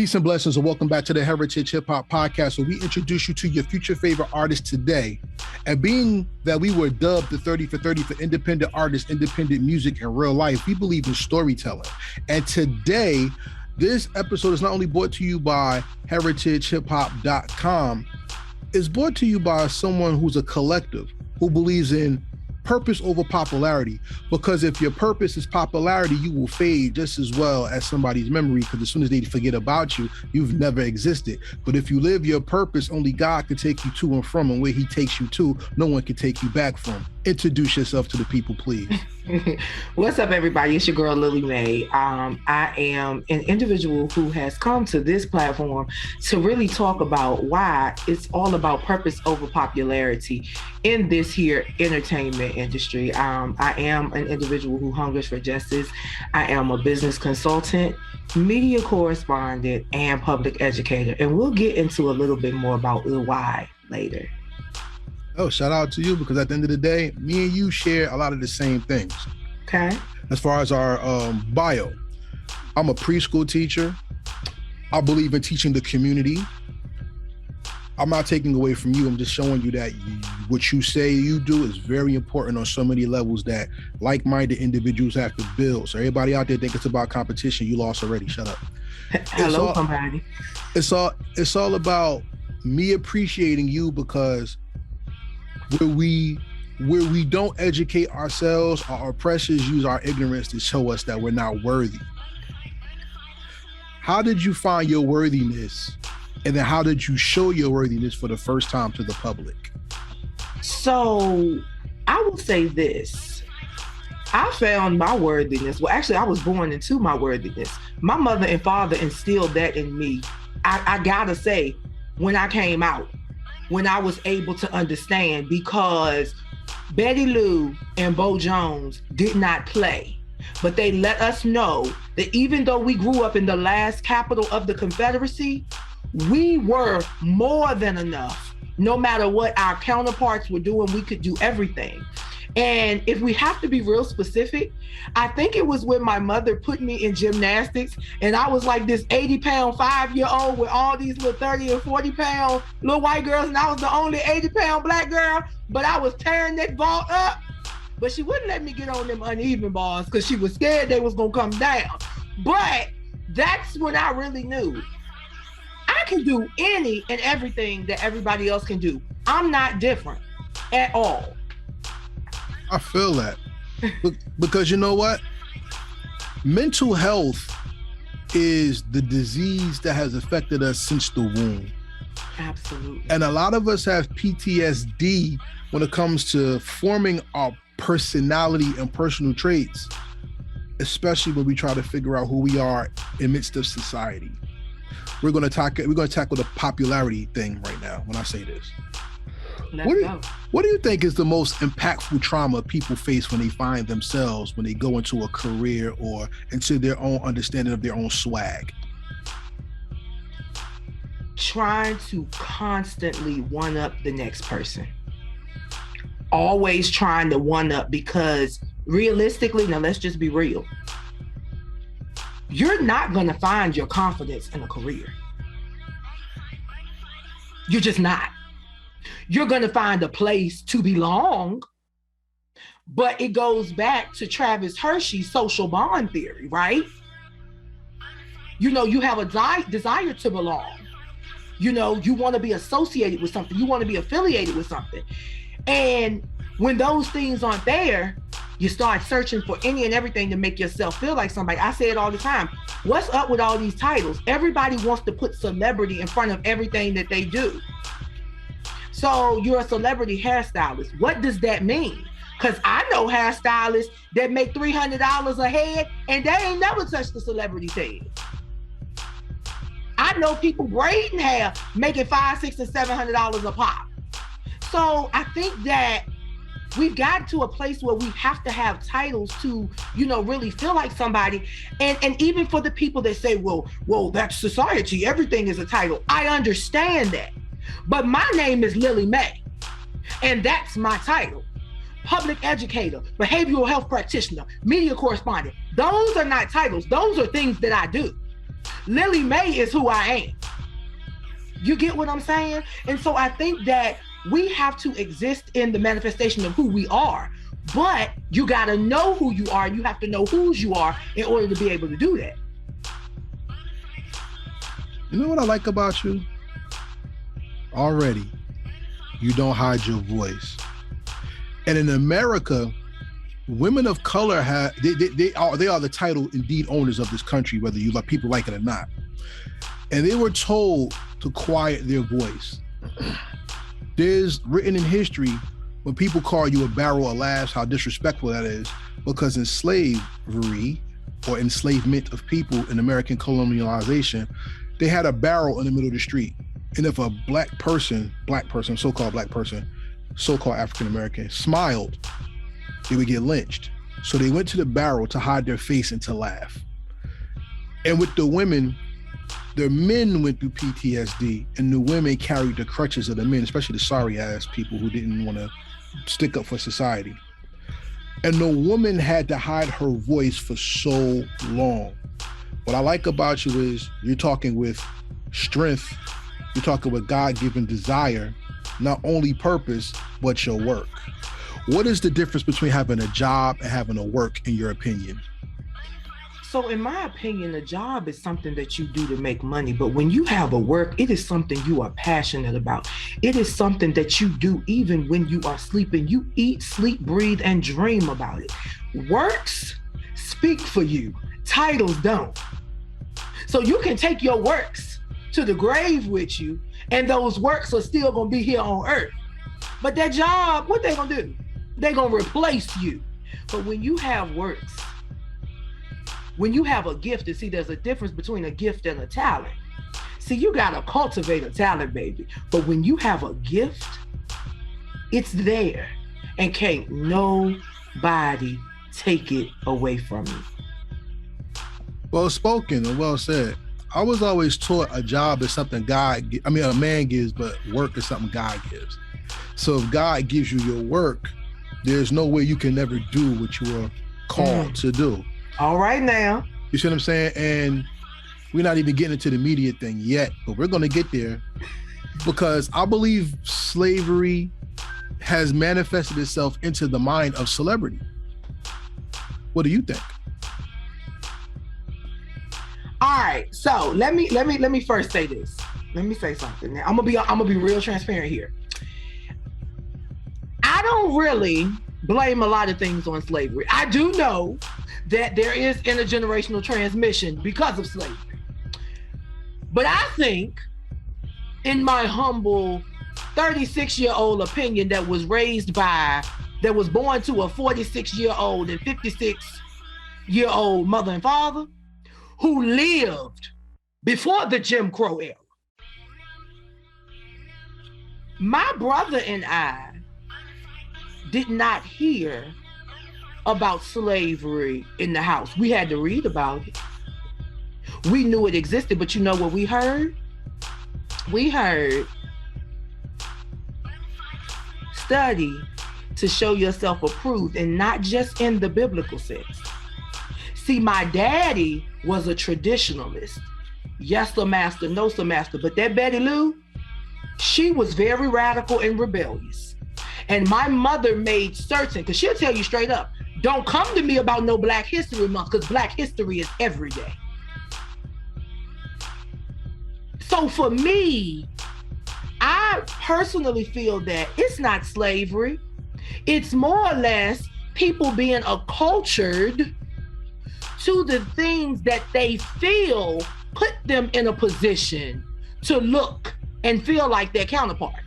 Peace and blessings, and welcome back to the Heritage Hip Hop Podcast, where we introduce you to your future favorite artists today. And being that we were dubbed the 30 for 30 for independent artists, independent music, and real life, we believe in storytelling. And today, this episode is not only brought to you by heritagehiphop.com, it's brought to you by someone who's a collective, who believes in purpose over popularity, because if your purpose is popularity, you will fade just as well as somebody's memory, because as soon as they forget about you, you've never existed. But if you live your purpose, only God can take you to and from, and where he takes you to, no one can take you back from. Introduce yourself to the people, please. What's up, everybody? It's your girl, Lillie Mae. I am an individual who has come to this platform to really talk about why it's all about purpose over popularity in this here entertainment industry. I am an individual who hungers for justice. I am a business consultant, media correspondent, and public educator. And we'll get into a little bit more about the why later. Oh, shout out to you, because at the end of the day, me and you share a lot of the same things. Okay. As far as our bio, I'm a preschool teacher. I believe in teaching the community. I'm not taking away from you. I'm just showing you that what you say you do is very important on so many levels that like-minded individuals have to build. So everybody out there think it's about competition, you lost already. Shut up. Hello, somebody. It's all about me appreciating you, because where we don't educate ourselves, our oppressors use our ignorance to show us that we're not worthy. How did you find your worthiness? And then how did you show your worthiness for the first time to the public? So I will say this. I found my worthiness. Well, actually, I was born into my worthiness. My mother and father instilled that in me. I gotta say, when I came out, when I was able to understand, because Betty Lou and Bo Jones did not play, but they let us know that even though we grew up in the last capital of the Confederacy, we were more than enough. No matter what our counterparts were doing, we could do everything. And if we have to be real specific, I think it was when my mother put me in gymnastics, and I was like this 80-pound 5-year-old with all these little 30 and 40-pound little white girls, and I was the only 80-pound black girl, but I was tearing that ball up. But she wouldn't let me get on them uneven bars because she was scared they was gonna come down. But that's when I really knew I can do any and everything that everybody else can do. I'm not different at all. I feel that. Because you know what? Mental health is the disease that has affected us since the womb. Absolutely. And a lot of us have PTSD when it comes to forming our personality and personal traits, especially when we try to figure out who we are in midst of society. We're going to tackle the popularity thing right now when I say this. What do you think is the most impactful trauma people face when they find themselves, when they go into a career or into their own understanding of their own swag? Trying to constantly one-up the next person. Always trying to one-up, because realistically, now let's just be real. You're not going to find your confidence in a career. You're just not. You're going to find a place to belong, but it goes back to Travis Hershey's social bond theory, right? You know, you have a desire to belong. You know, you want to be associated with something. You want to be affiliated with something. And when those things aren't there, you start searching for any and everything to make yourself feel like somebody. I say it all the time. What's up with all these titles? Everybody wants to put celebrity in front of everything that they do. So you're a celebrity hairstylist. What does that mean? Because I know hairstylists that make $300 a head and they ain't never touched the celebrity's head. I know people braiding hair making $500, $600, and $700 a pop. So I think that we've got to a place where we have to have titles to, you know, really feel like somebody. And even for the people that say, well, that's society, everything is a title. I understand that. But my name is Lillie Mae, and that's my title. Public educator, behavioral health practitioner, media correspondent. Those are not titles. Those are things that I do. Lillie Mae is who I am. You get what I'm saying? And so I think that we have to exist in the manifestation of who we are, but you got to know who you are. You have to know whose you are in order to be able to do that. You know what I like about you? Already, you don't hide your voice. And in America, women of color they are the title indeed owners of this country, whether you people like it or not. And they were told to quiet their voice. There's written in history when people call you a barrel of laughs, how disrespectful that is, because in slavery or enslavement of people in American colonialization, they had a barrel in the middle of the street. And if a black person, so-called African American, smiled, they would get lynched. So they went to the barrel to hide their face and to laugh. And with the women, the men went through PTSD, and the women carried the crutches of the men, especially the sorry-ass people who didn't want to stick up for society. And the woman had to hide her voice for so long. What I like about you is you're talking with strength, you're talking with God-given desire, not only purpose, but your work. What is the difference between having a job and having a work, in your opinion? So in my opinion, a job is something that you do to make money. But when you have a work, it is something you are passionate about. It is something that you do even when you are sleeping. You eat, sleep, breathe, and dream about it. Works speak for you. Titles don't. So you can take your works to the grave with you, and those works are still going to be here on earth. But that job, what they going to do? They're going to replace you. But when you have works, when you have a gift, and see, there's a difference between a gift and a talent. See, you got to cultivate a talent, baby. But when you have a gift, it's there, and can't nobody take it away from you. Well spoken and well said. I was always taught a job is something a man gives, but work is something God gives. So if God gives you your work, there's no way you can never do what you are called to do. All right now. You see what I'm saying? And we're not even getting into the media thing yet, but we're going to get there, because I believe slavery has manifested itself into the mind of celebrity. What do you think? All right, so let me first say this. Let me say something. Now, I'm gonna be real transparent here. I don't really blame a lot of things on slavery. I do know that there is intergenerational transmission because of slavery. But I think, in my humble 36-year-old opinion, that was born to a 46-year-old and 56-year-old mother and father who lived before the Jim Crow era. My brother and I did not hear about slavery in the house. We had to read about it. We knew it existed, but you know what we heard? We heard, study to show yourself approved, and not just in the biblical sense. See, my daddy was a traditionalist. Yes, sir, master, no, sir, master. But that Betty Lou, she was very radical and rebellious. And my mother made certain, because she'll tell you straight up, don't come to me about no Black History Month, because Black history is every day. So for me, I personally feel that it's not slavery. It's more or less people being acculturated to the things that they feel put them in a position to look and feel like their counterparts.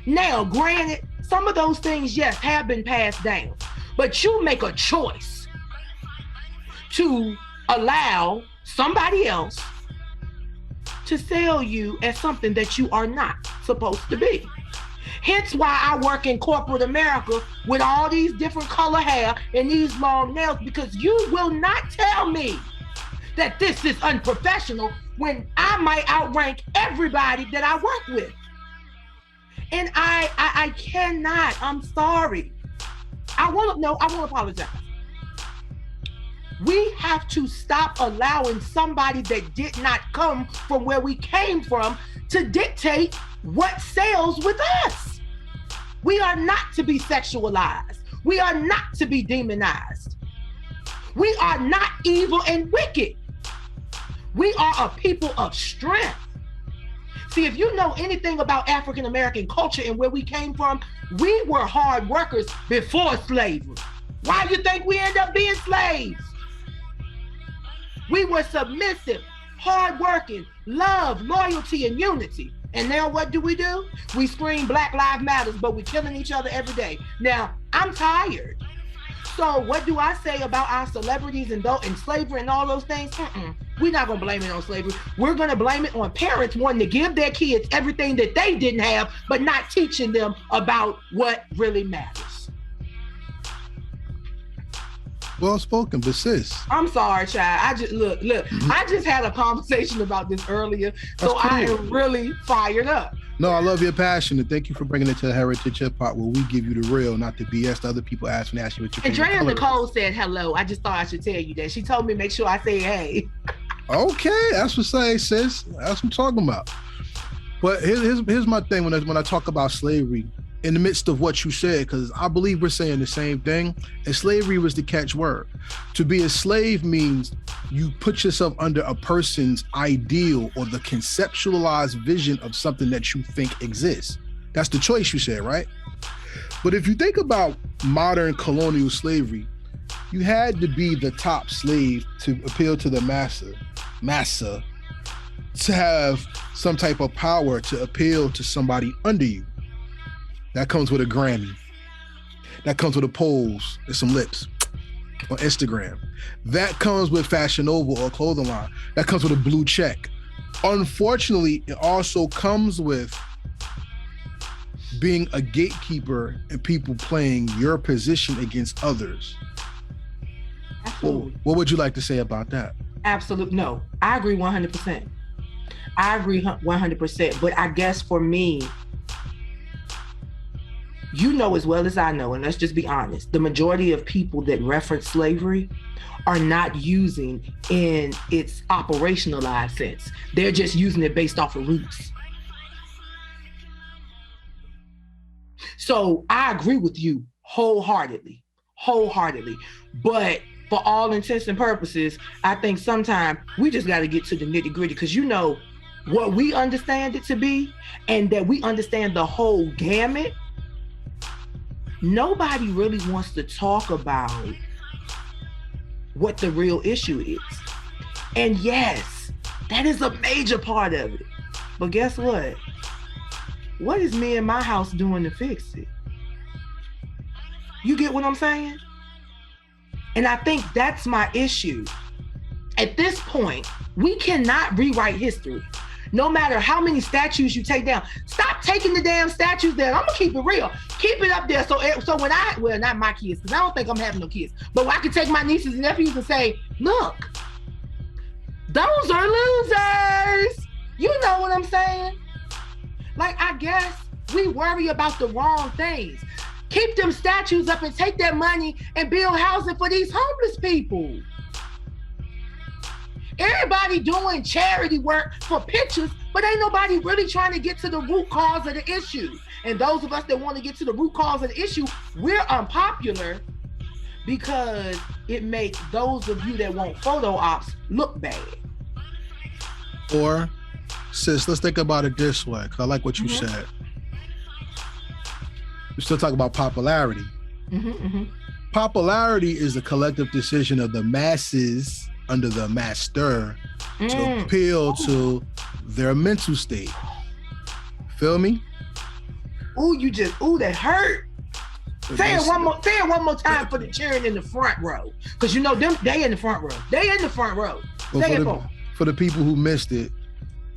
Now, granted, some of those things, yes, have been passed down, but you make a choice to allow somebody else to sell you as something that you are not supposed to be. Hence why I work in corporate America with all these different color hair and these long nails, because you will not tell me that this is unprofessional when I might outrank everybody that I work with. And I cannot, I'm sorry. I want to apologize. We have to stop allowing somebody that did not come from where we came from to dictate what sells with us. We are not to be sexualized. We are not to be demonized. We are not evil and wicked. We are a people of strength. See, if you know anything about African American culture and where we came from, we were hard workers before slavery. Why do you think we end up being slaves? We were submissive, hardworking, love, loyalty, and unity. And now what do? We scream Black Lives Matter, but we're killing each other every day. Now, I'm tired. So what do I say about our celebrities and slavery and all those things? We're not gonna blame it on slavery. We're gonna blame it on parents wanting to give their kids everything that they didn't have, but not teaching them about what really matters. Well spoken, but sis. I'm sorry, child. I just look. I just had a conversation about this earlier, so cool. I am really fired up. No, I love your passion, and thank you for bringing it to Heritage Hip Hop, where we give you the real, not the BS that other people ask when they ask you what you think. And Drea Nicole said hello. I just thought I should tell you that. She told me make sure I say hey. Okay, that's what's saying, sis. That's what I'm talking about. But here's my thing when I talk about slavery. In the midst of what you said, because I believe we're saying the same thing, and slavery was the catch word. To be a slave means you put yourself under a person's ideal or the conceptualized vision of something that you think exists. That's the choice you said, right? But if you think about modern colonial slavery, you had to be the top slave to appeal to the massa, to have some type of power to appeal to somebody under you. That comes with a Grammy. That comes with a pose and some lips on Instagram. That comes with Fashion Nova or clothing line. That comes with a blue check. Unfortunately, it also comes with being a gatekeeper and people playing your position against others. Absolutely. What would you like to say about that? Absolutely. No, I agree 100%. I agree 100%. But I guess for me, you know as well as I know, and let's just be honest, the majority of people that reference slavery are not using in its operationalized sense. They're just using it based off of roots. So I agree with you wholeheartedly. But for all intents and purposes, I think sometimes we just got to get to the nitty gritty, because you know what we understand it to be, and that we understand the whole gamut. Nobody really wants to talk about what the real issue is. And yes, that is a major part of it. But guess what? What is me and my house doing to fix it? You get what I'm saying? And I think that's my issue. At this point, we cannot rewrite history. No matter how many statues you take down, stop taking the damn statues down. I'm gonna keep it real. Keep it up there. So when well, not my kids, because I don't think I'm having no kids, but I can take my nieces and nephews and say, look, those are losers. You know what I'm saying? Like, I guess we worry about the wrong things. Keep them statues up and take that money and build housing for these homeless people. Everybody doing charity work for pictures, but ain't nobody really trying to get to the root cause of the issue. And those of us that want to get to the root cause of the issue, we're unpopular because it makes those of you that want photo ops look bad. Or, sis, let's think about it this way, because I like what you said. We're still talking about popularity. Popularity is the collective decision of the masses under the master to appeal to their mental state. Feel me? That hurt. Say it one more time for the cheering in the front row. Because you know them, they in the front row. For the people who missed it,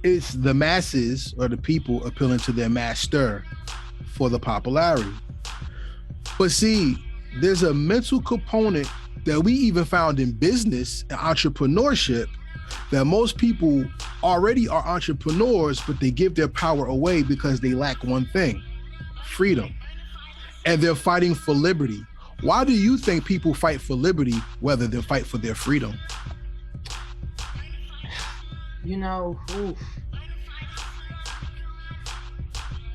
it's the masses or the people appealing to their master for the popularity. But see, there's a mental component that we even found in business and entrepreneurship, that most people already are entrepreneurs, but they give their power away because they lack one thing: freedom. And they're fighting for liberty. Why do you think people fight for liberty rather than fight for their freedom? You know,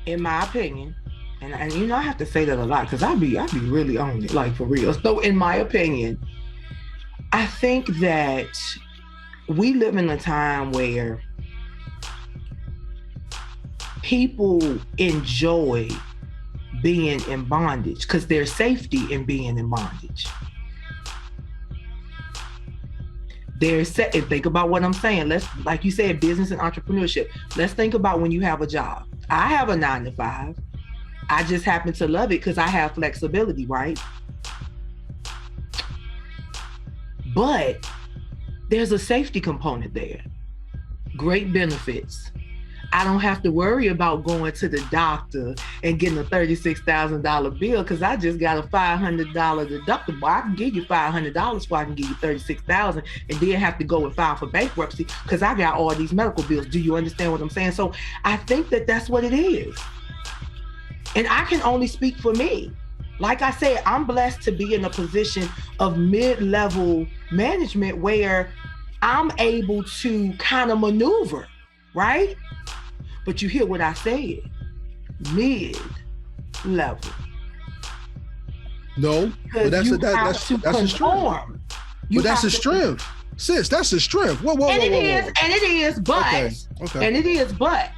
in my opinion, and you know, I have to say that a lot because I be really on it, like for real. So in my opinion, I think that we live in a time where people enjoy being in bondage because there's safety in being in bondage. And think about what I'm saying. Let's, like you said, business and entrepreneurship. Let's think about when you have a job. I have a 9-to-5. I just happen to love it because I have flexibility, right? But there's a safety component there. Great benefits. I don't have to worry about going to the doctor and getting a $36,000 bill because I just got a $500 deductible. I can give you $500 before I can give you $36,000 and then have to go and file for bankruptcy because I got all these medical bills. Do you understand what I'm saying? So I think that that's what it is. And I can only speak for me. Like I said, I'm blessed to be in a position of mid-level management where I'm able to kind of maneuver, right? But you hear what I said, mid-level. No, but that's a strength. But that's a strength. Sis, that's a strength. Whoa. And it is, but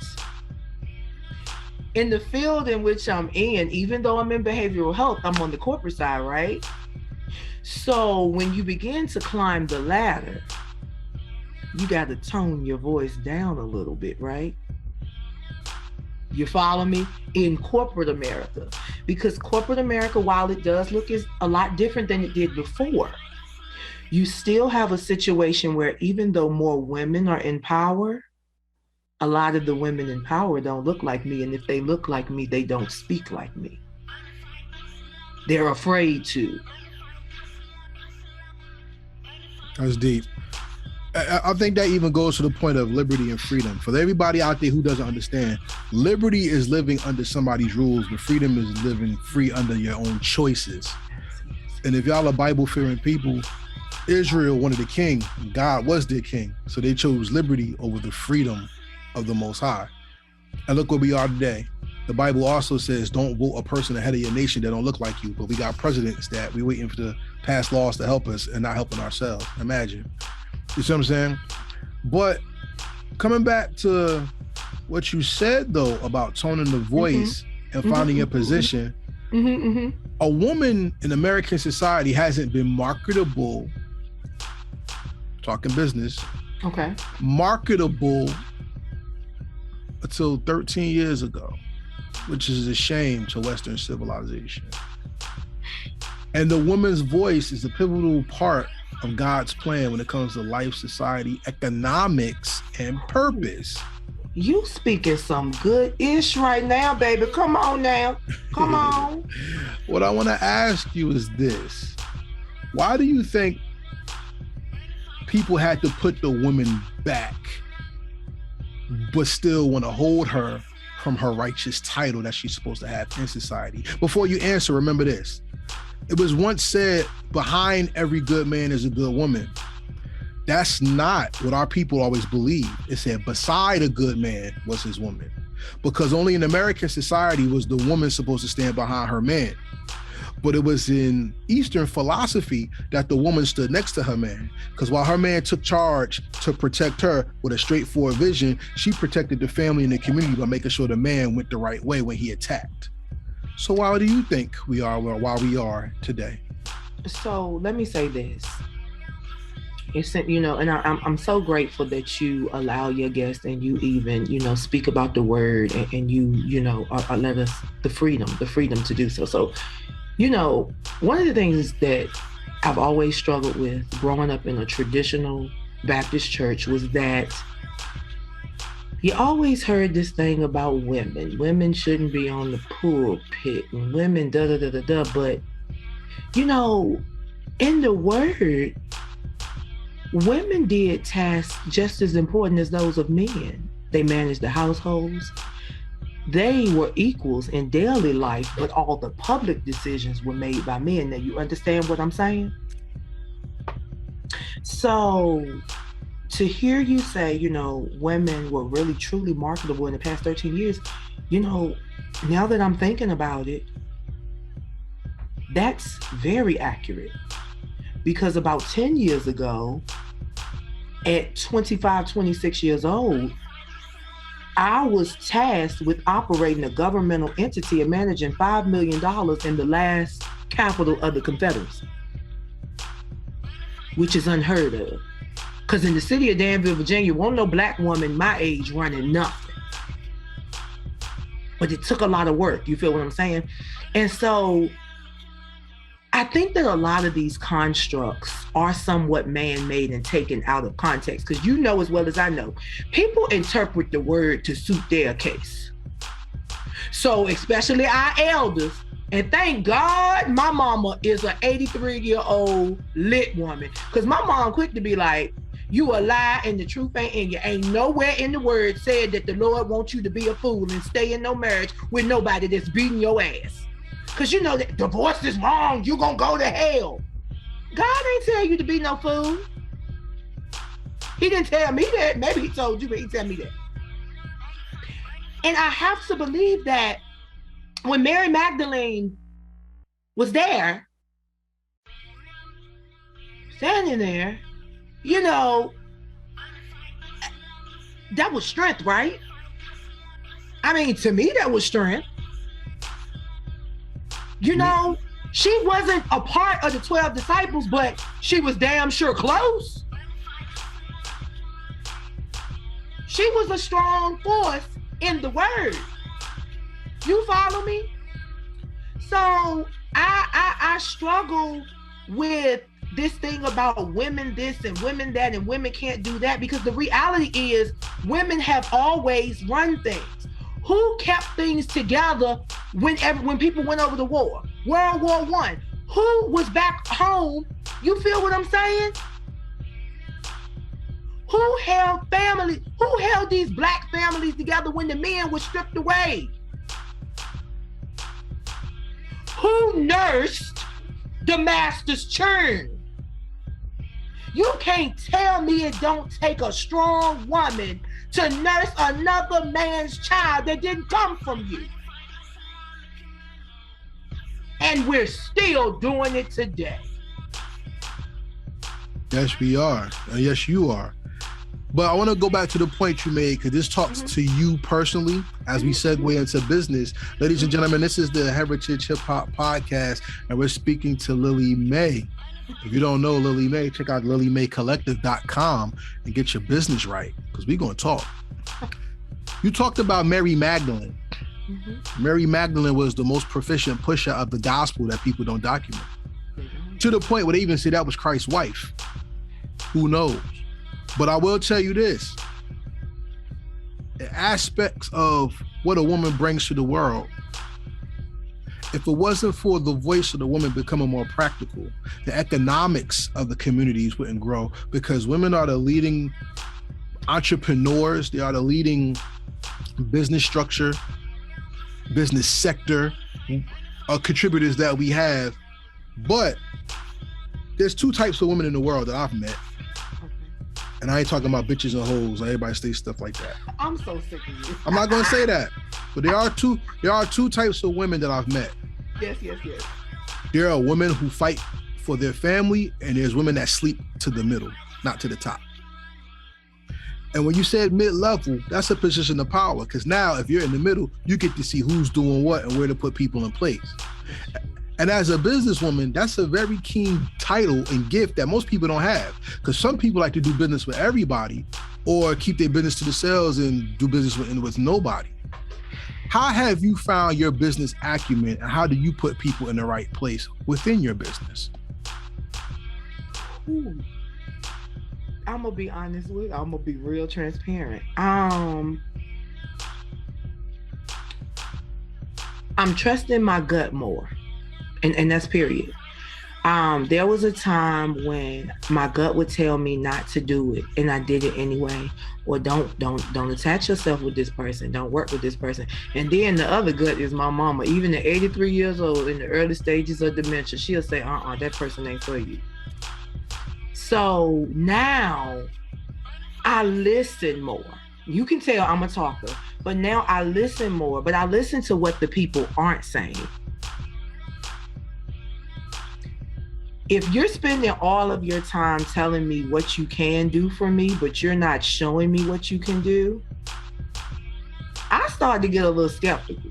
in the field in which I'm in, even though I'm in behavioral health, I'm on the corporate side, right? So when you begin to climb the ladder, you got to tone your voice down a little bit, right? You follow me? In corporate America. Because corporate America, while it does look is a lot different than it did before, you still have a situation where even though more women are in power, a lot of the women in power don't look like me. And if they look like me, they don't speak like me. They're afraid to. That's deep. I think that even goes to the point of liberty and freedom. For everybody out there who doesn't understand, liberty is living under somebody's rules, but freedom is living free under your own choices. And if y'all are Bible-fearing people, Israel wanted a king, and God was their king. So they chose liberty over the freedom of the Most High. And look where we are today. The Bible also says, don't vote a person ahead of your nation that don't look like you. But we got presidents that we waiting for to pass laws to help us and not helping ourselves. Imagine. You see what I'm saying? But coming back to what you said, though, about toning the voice and finding your position, a woman in American society hasn't been marketable, talking business, marketable until 13 years ago, which is a shame to Western civilization. And the woman's voice is a pivotal part of God's plan when it comes to life, society, economics, and purpose. You speaking some good ish right now, baby. Come on now. Come on. What I want to ask you is this. Why do you think people had to put the woman back, but still want to hold her from her righteous title that she's supposed to have in society? Before you answer, remember this. It was once said, behind every good man is a good woman. That's not what our people always believe. It said beside a good man was his woman. Because only in American society was the woman supposed to stand behind her man. But it was in Eastern philosophy that the woman stood next to her man. Because while her man took charge to protect her with a straightforward vision, she protected the family and the community by making sure the man went the right way when he attacked. So why do you think we are where we are today? So let me say this. It's, you know, and I'm so grateful that you allow your guests and you even, you know, speak about the word and you know, let us the freedom to do so. So, you know, one of the things that I've always struggled with growing up in a traditional Baptist church was that you always heard this thing about women. Women shouldn't be on the pulpit and women da-da-da-da-da. But, you know, in the word, women did tasks just as important as those of men. They managed the households. they were equals in daily life, but all the public decisions were made by men. Now, you understand what I'm saying? So to hear you say, women were really truly marketable in the past 13 years, now that I'm thinking about it, that's very accurate. Because about 10 years ago, at 25, 26 years old, I was tasked with operating a governmental entity and managing $5 million in the last capital of the Confederacy, which is unheard of. Because in the city of Danville, Virginia, won't no Black woman my age running nothing. But it took a lot of work. You feel what I'm saying? And so I think that a lot of these constructs are somewhat man-made and taken out of context, because you know as well as I know, people interpret the word to suit their case. So especially our elders, and thank God my mama is an 83-year-old lit woman, because my mom quick to be like, you a lie and the truth ain't in you. Ain't nowhere in the word said that the Lord wants you to be a fool and stay in no marriage with nobody that's beating your ass. Because you know that divorce is wrong, you gonna go to hell. God ain't tell you to be no fool. He didn't tell me that. Maybe he told you, but he tell me that. And I have to believe that when Mary Magdalene was there, standing there, that was strength, right? I mean, to me, that was strength. She wasn't a part of the 12 disciples, but she was damn sure close. She was a strong force in the word. You follow me? So I struggle with this thing about women this and women that and women can't do that, because the reality is women have always run things. Who kept things together when people went over the war? World War I. Who was back home? You feel what I'm saying? Who held families? Who held these Black families together when the men were stripped away? Who nursed the master's churn? You can't tell me it don't take a strong woman to nurse another man's child that didn't come from you. And we're still doing it today. Yes, we are. And yes, you are. But I want to go back to the point you made, because this talks to you personally as we segue into business. Ladies and gentlemen, this is the Heritage Hip Hop Podcast, and we're speaking to Lillie Mae. If you don't know Lillie Mae, check out LillieMaeCollective.com and get your business right, because we're going to talk. You talked about Mary Magdalene. Mary Magdalene was the most proficient pusher of the gospel that people don't document. To the point where they even say that was Christ's wife. Who knows? But I will tell you this. The aspects of what a woman brings to the world, if it wasn't for the voice of the woman becoming more practical, the economics of the communities wouldn't grow, because women are the leading entrepreneurs. They are the leading business structure, business sector contributors that we have. But there's two types of women in the world that I've met. And I ain't talking about bitches and hoes. Everybody say stuff like that. I'm so sick of you. I'm not gonna say that. But there are two types of women that I've met. Yes. There are women who fight for their family, and there's women that sleep to the middle, not to the top. And when you said mid-level, that's a position of power, because now if you're in the middle, you get to see who's doing what and where to put people in place. And as a businesswoman, that's a very keen title and gift that most people don't have, because some people like to do business with everybody or keep their business to themselves and do business with nobody. How have you found your business acumen, and how do you put people in the right place within your business? I'm gonna be honest with you. I'm gonna be real transparent. I'm trusting my gut more. And that's period. There was a time when my gut would tell me not to do it, and I did it anyway. Or don't attach yourself with this person. Don't work with this person. And then the other gut is my mama. Even at 83 years old, in the early stages of dementia, she'll say, that person ain't for you. So now I listen more. You can tell I'm a talker, but now I listen more, but I listen to what the people aren't saying. If you're spending all of your time telling me what you can do for me, but you're not showing me what you can do, I start to get a little skeptical.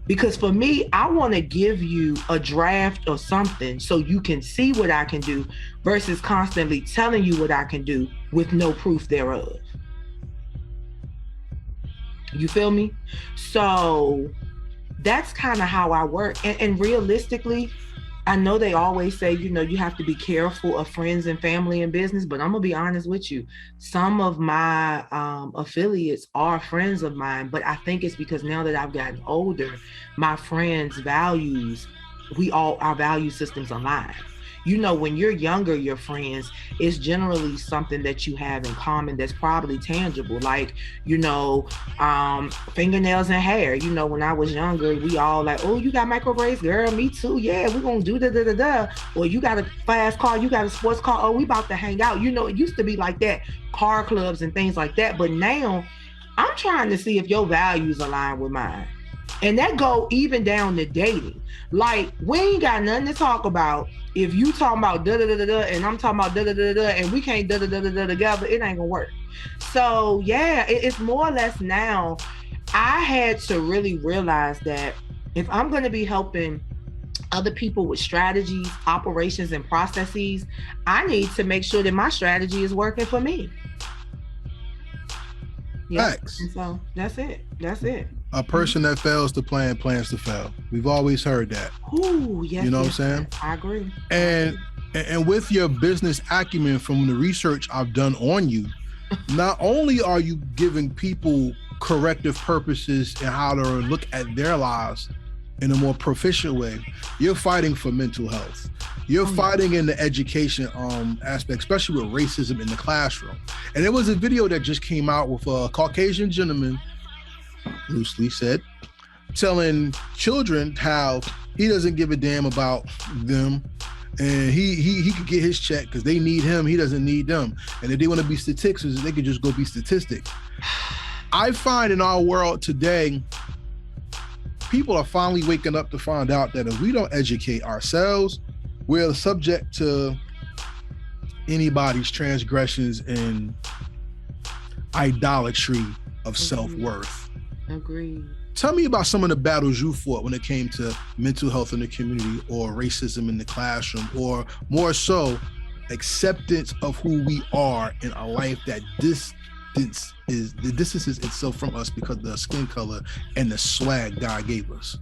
Because for me, I want to give you a draft or something so you can see what I can do versus constantly telling you what I can do with no proof thereof. You feel me? So that's kind of how I work. And realistically, I know they always say, you have to be careful of friends and family and business, but I'm going to be honest with you. Some of my affiliates are friends of mine, but I think it's because now that I've gotten older, my friends' values, our value systems align. When you're younger, your friends, it's generally something that you have in common that's probably tangible. Like, fingernails and hair. When I was younger, we all like, oh, you got micro braids, girl, me too. Yeah, we're going to do da-da-da-da. Or you got a fast car, you got a sports car. Oh, we about to hang out. It used to be like that, car clubs and things like that. But now I'm trying to see if your values align with mine. And that go even down to dating. Like, we ain't got nothing to talk about if you talking about da-da-da-da-da and I'm talking about da-da-da-da-da and we can't da-da-da-da-da together, it ain't gonna work. So yeah, it's more or less now, I had to really realize that if I'm gonna be helping other people with strategies, operations, and processes, I need to make sure that my strategy is working for me. Yeah. Facts. And so that's it. A person that fails to plan plans to fail. We've always heard that. Ooh, yes. You know what I'm saying? I agree. And with your business acumen from the research I've done on you, not only are you giving people corrective purposes and how to look at their lives in a more proficient way, you're fighting for mental health. You're fighting in the education aspect, especially with racism in the classroom. And there was a video that just came out with a Caucasian gentleman, loosely said, telling children how he doesn't give a damn about them and he could get his check because they need him, he doesn't need them. And if they want to be statistics, they could just go be statistics. I find in our world today, people are finally waking up to find out that if we don't educate ourselves, we're subject to anybody's transgressions and idolatry of self-worth. Agreed. Tell me about some of the battles you fought when it came to mental health in the community or racism in the classroom, or more so, acceptance of who we are in a life that distances itself from us because of the skin color and the swag God gave us.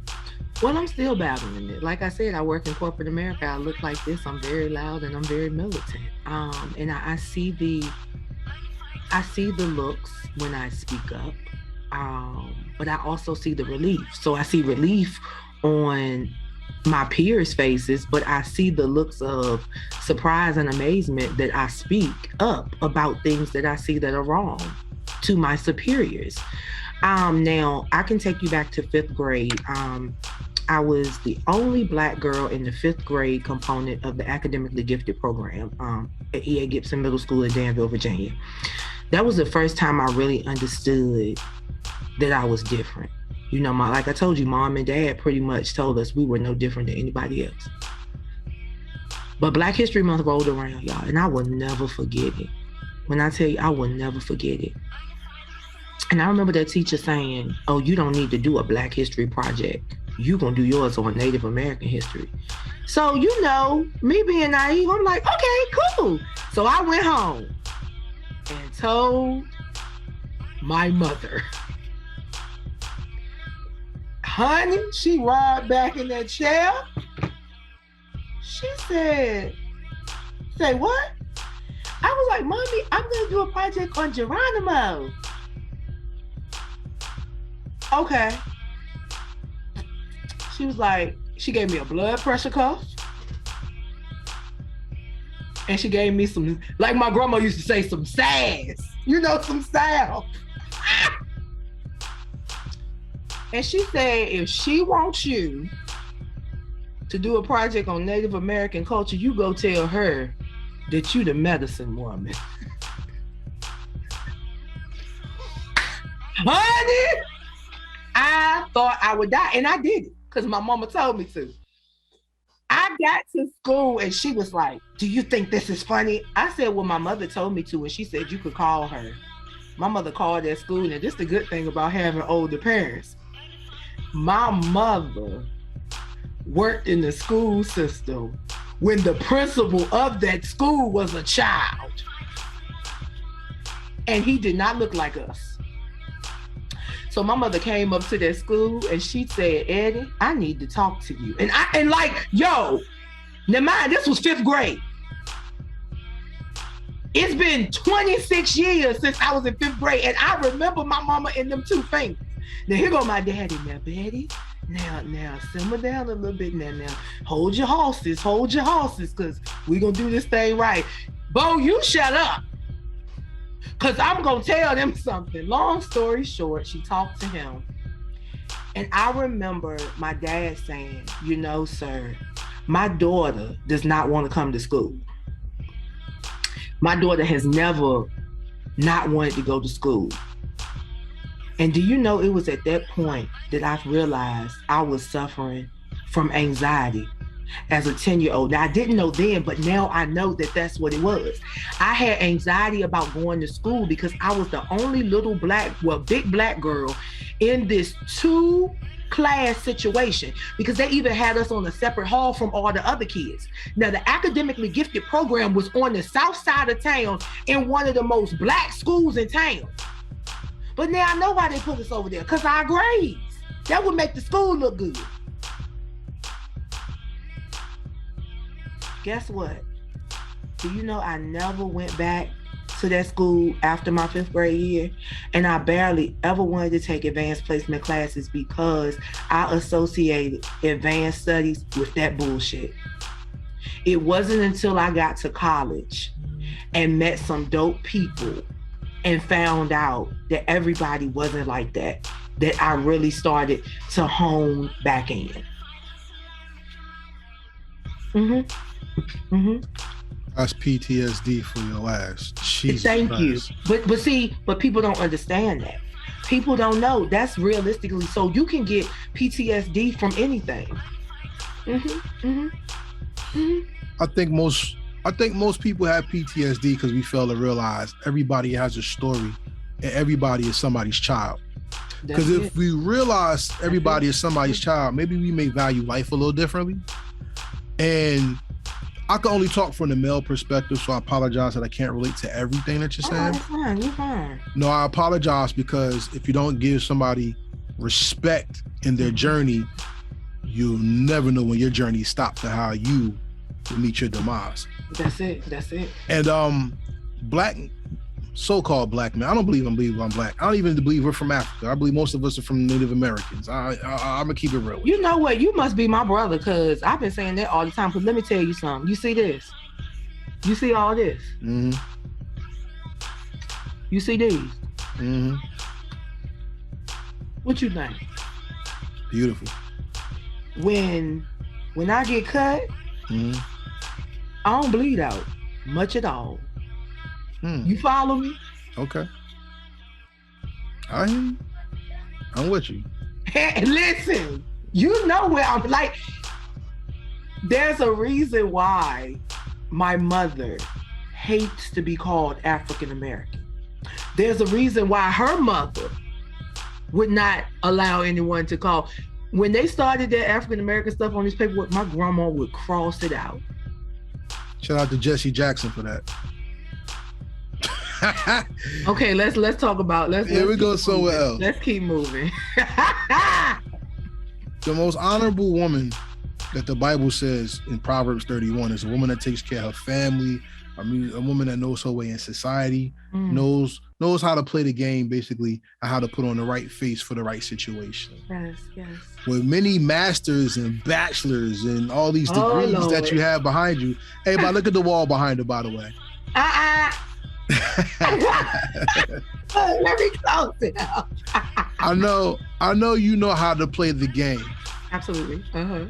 Well, I'm still battling it. Like I said, I work in corporate America. I look like this. I'm very loud and I'm very militant. And I see the looks when I speak up. But I also see the relief. So I see relief on my peers' faces, but I see the looks of surprise and amazement that I speak up about things that I see that are wrong to my superiors. Now, I can take you back to 5th grade. I was the only Black girl in the 5th grade component of the academically gifted program at E.A. Gibson Middle School in Danville, Virginia. That was the first time I really understood that I was different. Like I told you, Mom and Dad pretty much told us we were no different than anybody else. But Black History Month rolled around, y'all, and I will never forget it. When I tell you, I will never forget it. And I remember that teacher saying, oh, you don't need to do a Black History project. You gonna do yours on Native American history. So, me being naive, I'm like, okay, cool. So I went home and told my mother. Honey, she rolled back in that chair. She said, say what? I was like, Mommy, I'm gonna do a project on Geronimo. Okay. She was like, she gave me a blood pressure cuff. And she gave me some, like my grandma used to say, some sass. Some salve. And she said, if she wants you to do a project on Native American culture, you go tell her that you the medicine woman. Honey, I thought I would die. And I did it because my mama told me to. I got to school and she was like, do you think this is funny? I said, well, my mother told me to, and she said you could call her. My mother called at school, and this is the good thing about having older parents. My mother worked in the school system when the principal of that school was a child. And he did not look like us. So my mother came up to that school and she said, Eddie, I need to talk to you. And now mind, this was 5th grade. It's been 26 years since I was in 5th grade, and I remember my mama in them 2 fingers. Now here go my daddy. Now, Betty, now simmer down a little bit. Now, hold your horses, because we're gonna do this thing right. Bo, you shut up. Because I'm going to tell them something. Long story short, she talked to him. And I remember my dad saying, sir, my daughter does not want to come to school. My daughter has never not wanted to go to school. And do you know, it was at that point that I realized I was suffering from anxiety as a 10-year-old. Now, I didn't know then, but now I know that that's what it was. I had anxiety about going to school because I was the only big black girl in this 2-class situation, because they even had us on a separate hall from all the other kids. Now, the academically gifted program was on the south side of town in one of the most black schools in town. But now I know why they put us over there, because our grades. That would make the school look good. Guess what? Do you know I never went back to that school after my 5th grade year? And I barely ever wanted to take advanced placement classes because I associated advanced studies with that bullshit. It wasn't until I got to college and met some dope people and found out that everybody wasn't like that I really started to hone back in. That's PTSD for your ass. Jesus Thank Christ. you. But people don't understand that. People don't know. That's realistically, so you can get PTSD from anything. I think most people have PTSD because we fail to realize everybody has a story and everybody is somebody's child. Because if we realize everybody is somebody's child, maybe we may value life a little differently. And I can only talk from the male perspective, so I apologize that I can't relate to everything that you're saying. You're fine. No, I apologize, because if you don't give somebody respect in their journey, you'll never know when your journey stops and how you will meet your demise. That's it. And so-called black men, I don't believe I'm black. I don't even believe we're from Africa. I believe most of us are from Native Americans. I'm gonna keep it real with you. You know what? You must be my brother, because I've been saying that all the time. Because let me tell you something. You see this? You see all this? Mm-hmm. You see these? Mm-hmm. What you think? Beautiful. When I get cut, mm-hmm. I don't bleed out much at all. Hmm. You follow me? Okay. I hear you. I'm with you. Listen, you know where I'm like, there's a reason why my mother hates to be called African American. There's a reason why her mother would not allow anyone to call. When they started that African American stuff on this paperwork, my grandma would cross it out. Shout out to Jesse Jackson for that. Okay, let's talk about Here we go somewhere else. Let's keep moving. The most honorable woman that the Bible says in Proverbs 31 is a woman that takes care of her family, a woman that knows her way in society, knows knows how to play the game, basically, and how to put on the right face for the right situation. Yes, yes. With many masters and bachelors and all these degrees that you have behind you. Hey, but look at the wall behind her, by the way. Let me close it out. I know you know how to play the game. Absolutely. Uh-huh.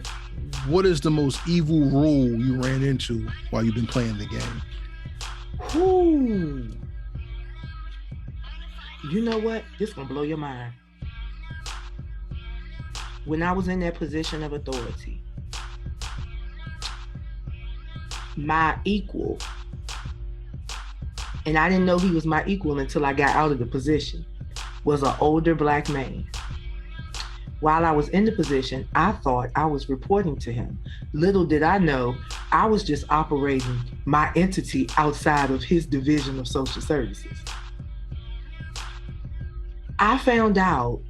What is the most evil role you ran into while you've been playing the game? Ooh. You know what? This is gonna blow your mind. When I was in that position of authority, my equal, and I didn't know he was my equal until I got out of the position, was an older Black man. While I was in the position, I thought I was reporting to him. Little did I know, I was just operating my entity outside of his division of social services. I found out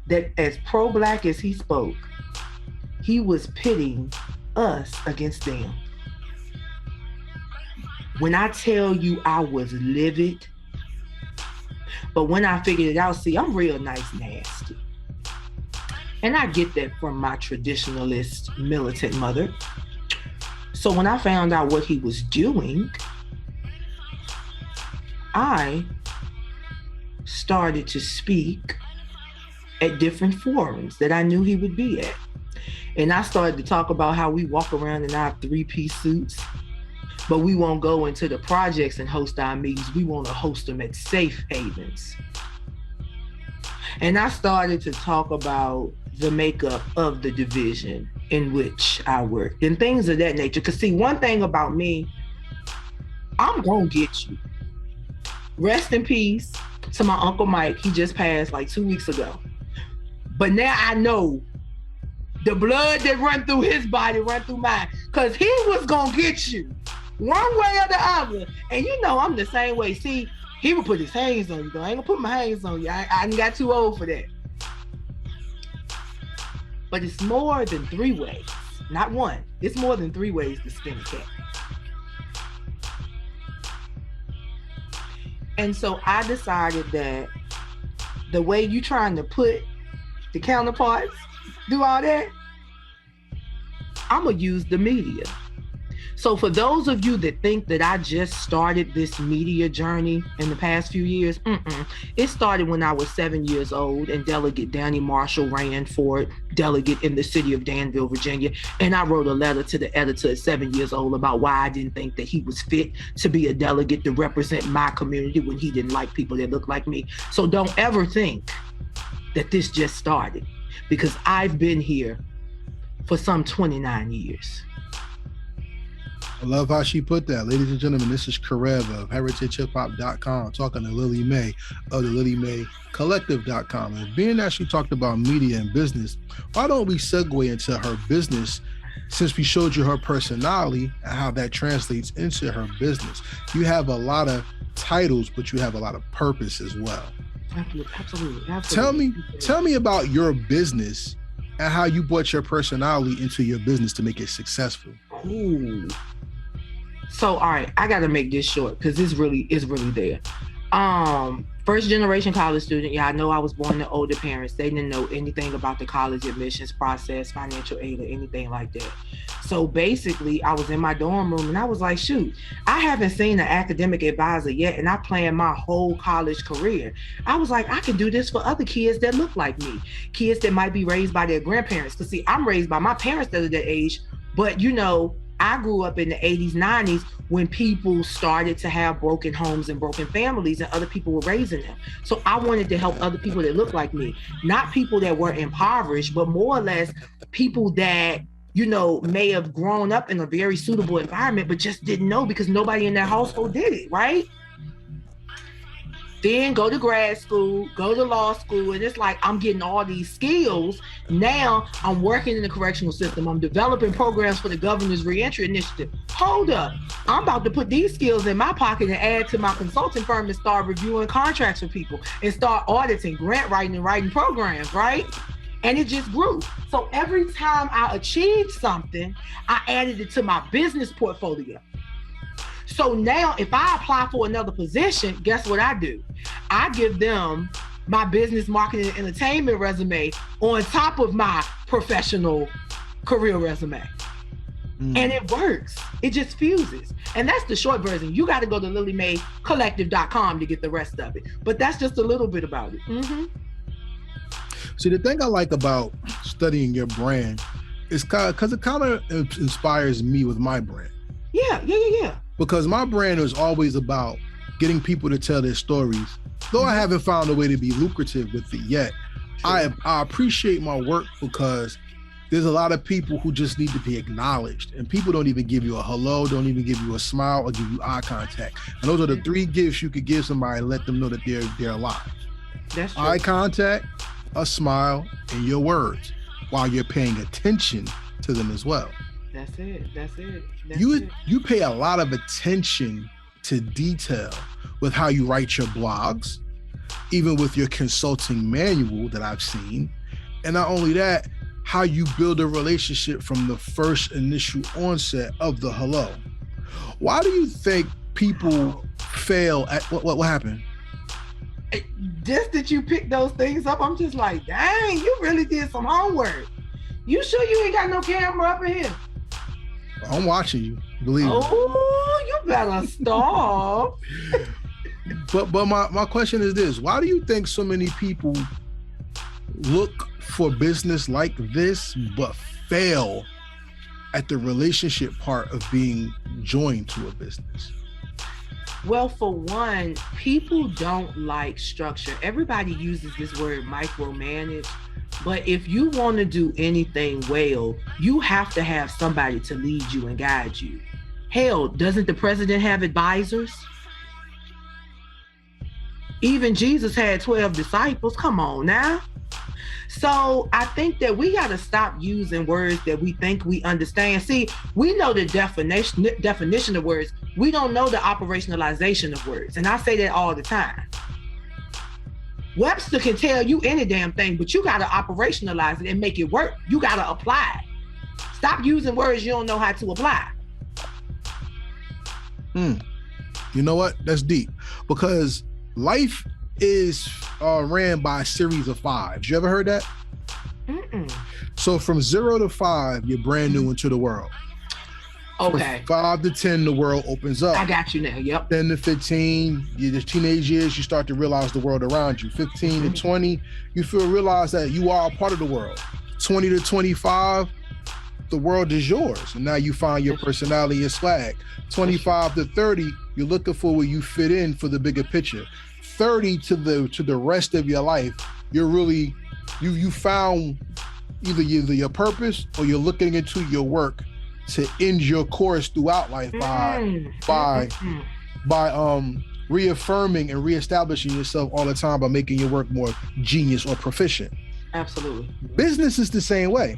that as pro-Black as he spoke, he was pitting us against them. When I tell you I was livid, but when I figured it out, see, I'm real nice nasty. And I get that from my traditionalist militant mother. So when I found out what he was doing, I started to speak at different forums that I knew he would be at. And I started to talk about how we walk around in our three-piece suits, but we won't go into the projects and host our meetings. We want to host them at safe havens. And I started to talk about the makeup of the division in which I work and things of that nature. Because see, one thing about me, I'm gonna get you. Rest in peace to my Uncle Mike. He just passed like 2 weeks ago. But now I know the blood that run through his body run through mine, because he was gonna get you one way or the other. And you know I'm the same way. See, he would put his hands on you, though. I ain't gonna put my hands on you. I got too old for that. But it's more than 3 ways, not one. It's more than 3 ways to skin a cat. And so I decided that the way you trying to put the counterparts, do all that, I'm gonna use the media. So for those of you that think that I just started this media journey in the past few years, it started when I was 7 years old and Delegate Danny Marshall ran for delegate in the city of Danville, Virginia. And I wrote a letter to the editor at 7 years old about why I didn't think that he was fit to be a delegate to represent my community when he didn't like people that look like me. So don't ever think that this just started, because I've been here for some 29 years. I love how she put that. Ladies and gentlemen, this is Karev of heritagehiphop.com talking to Lillie Mae of the Lillie Mae Collective.com. And being that she talked about media and business, why don't we segue into her business, since we showed you her personality and how that translates into her business. You have a lot of titles, but you have a lot of purpose as well. Absolutely. Tell me about your business and how you brought your personality into your business to make it successful. Ooh. So, all right, I got to make this short because it's really there. First generation college student. Yeah, I know I was born to older parents. They didn't know anything about the college admissions process, financial aid, or anything like that. So basically, I was in my dorm room and I was like, shoot, I haven't seen an academic advisor yet, and I planned my whole college career. I was like, I can do this for other kids that look like me, kids that might be raised by their grandparents. Because see, I'm raised by my parents that are that age, but you know, I grew up in the 80s, 90s when people started to have broken homes and broken families and other people were raising them. So I wanted to help other people that look like me, not people that were impoverished, but more or less people that, you know, may have grown up in a very suitable environment, but just didn't know because nobody in their household did it, right? Then go to grad school, go to law school, and it's like I'm getting all these skills. Now I'm working in the correctional system. I'm developing programs for the governor's reentry initiative. Hold up, I'm about to put these skills in my pocket and add to my consulting firm and start reviewing contracts for people and start auditing, grant writing, and writing programs, right? And it just grew. So every time I achieved something, I added it to my business portfolio. So now if I apply for another position, guess what I do? I give them my business, marketing, and entertainment resume on top of my professional career resume. And it works. It just fuses. And that's the short version. You got to go to LillieMaeCollective.com to get the rest of it. But that's just a little bit about it. Mm-hmm. See, the thing I like about studying your brand is because it kind of inspires me with my brand. Yeah. Because my brand is always about getting people to tell their stories. Though I haven't found a way to be lucrative with it yet, I appreciate my work because there's a lot of people who just need to be acknowledged, and people don't even give you a hello, don't even give you a smile or give you eye contact. And those are the 3 gifts you could give somebody and let them know that they're alive. That's true. Eye contact, a smile, and your words while you're paying attention to them as well. That's it. You pay a lot of attention to detail with how you write your blogs, even with your consulting manual that I've seen. And not only that, how you build a relationship from the first initial onset of the hello. Why do you think people fail at what happened? Just that you picked those things up, I'm just like, dang, you really did some homework. You sure you ain't got no camera up in here? I'm watching you, believe me. Oh, you better stop. But my question is this: why do you think so many people look for business like this but fail at the relationship part of being joined to a business? Well, for one, people don't like structure. Everybody uses this word micromanage, but if you want to do anything well, you have to have somebody to lead you and guide you. Hell, doesn't the president have advisors? Even Jesus had 12 disciples. Come on now. So I think that we got to stop using words that we think we understand. See, we know the definition of words. We don't know the operationalization of words. And I say that all the time. Webster can tell you any damn thing, but you got to operationalize it and make it work. You got to apply it. Stop using words you don't know how to apply. You know what? That's deep. Because life is ran by a series of 5s. You ever heard that? So from 0 to 5, you're brand new into the world. Okay. From 5 to 10, the world opens up. I got you now. Yep. 10 to 15, your teenage years, you start to realize the world around you. 15 to 20, you realize that you are a part of the world. 20 to 25, the world is yours. And now you find your personality and swag. 25 to 30, you're looking for where you fit in for the bigger picture. 30 to the rest of your life, you're really, you found either your purpose or you're looking into your work to end your course throughout life by reaffirming and reestablishing yourself all the time by making your work more genius or proficient. Absolutely. Business is the same way,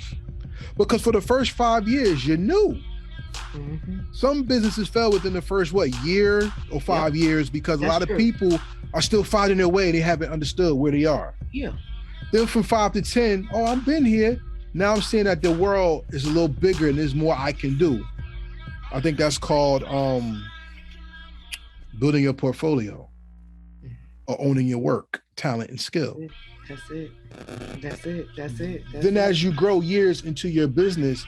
because for the first 5 years, you're new. Some businesses fail within the first year or 5 years because a lot of people are still finding their way. They haven't understood where they are. Yeah. Then from 5 to 10, I've been here. Now I'm seeing that the world is a little bigger and there's more I can do. I think that's called building your portfolio or owning your work, talent, and skill. That's it. Then as you grow years into your business,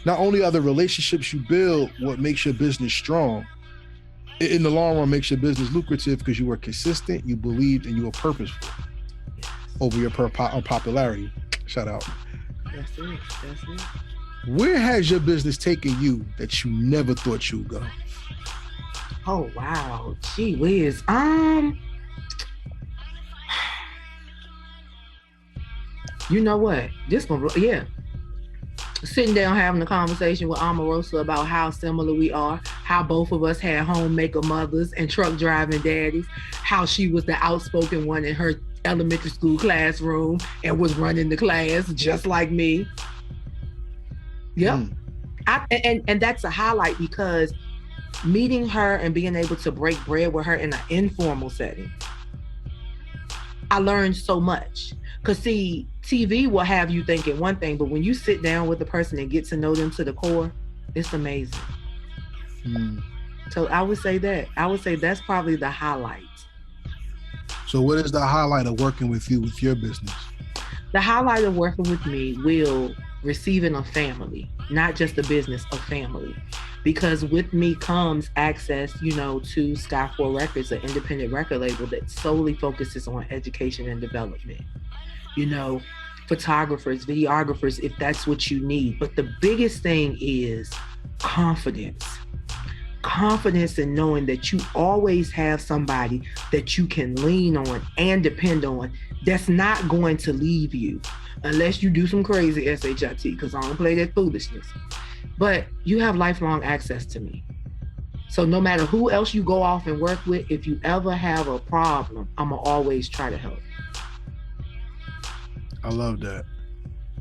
not only are the relationships you build what makes your business strong, in the long run makes your business lucrative because you were consistent, you believed, and you were purposeful over your popularity. Shout out. That's it. Where has your business taken you that you never thought you would go? Oh, wow. Gee whiz. You know what? This one, yeah. Sitting down having a conversation with Omarosa about how similar we are, how both of us had homemaker mothers and truck driving daddies, how she was the outspoken one in her elementary school classroom and was running the class just like me. Yep. And that's a highlight because meeting her and being able to break bread with her in an informal setting, I learned so much. Because see, TV will have you thinking one thing, but when you sit down with the person and get to know them to the core, it's amazing. So I would say that. I would say that's probably the highlight. So what is the highlight of working with you with your business? The highlight of working with me will receiving a family, not just a business, a family. Because with me comes access, to Sky 4 Records, an independent record label that solely focuses on education and development. Photographers, videographers, if that's what you need. But the biggest thing is confidence. Confidence in knowing that you always have somebody that you can lean on and depend on that's not going to leave you unless you do some crazy SHIT, because I don't play that foolishness. But you have lifelong access to me. So no matter who else you go off and work with, if you ever have a problem, I'm going to always try to help. I love that.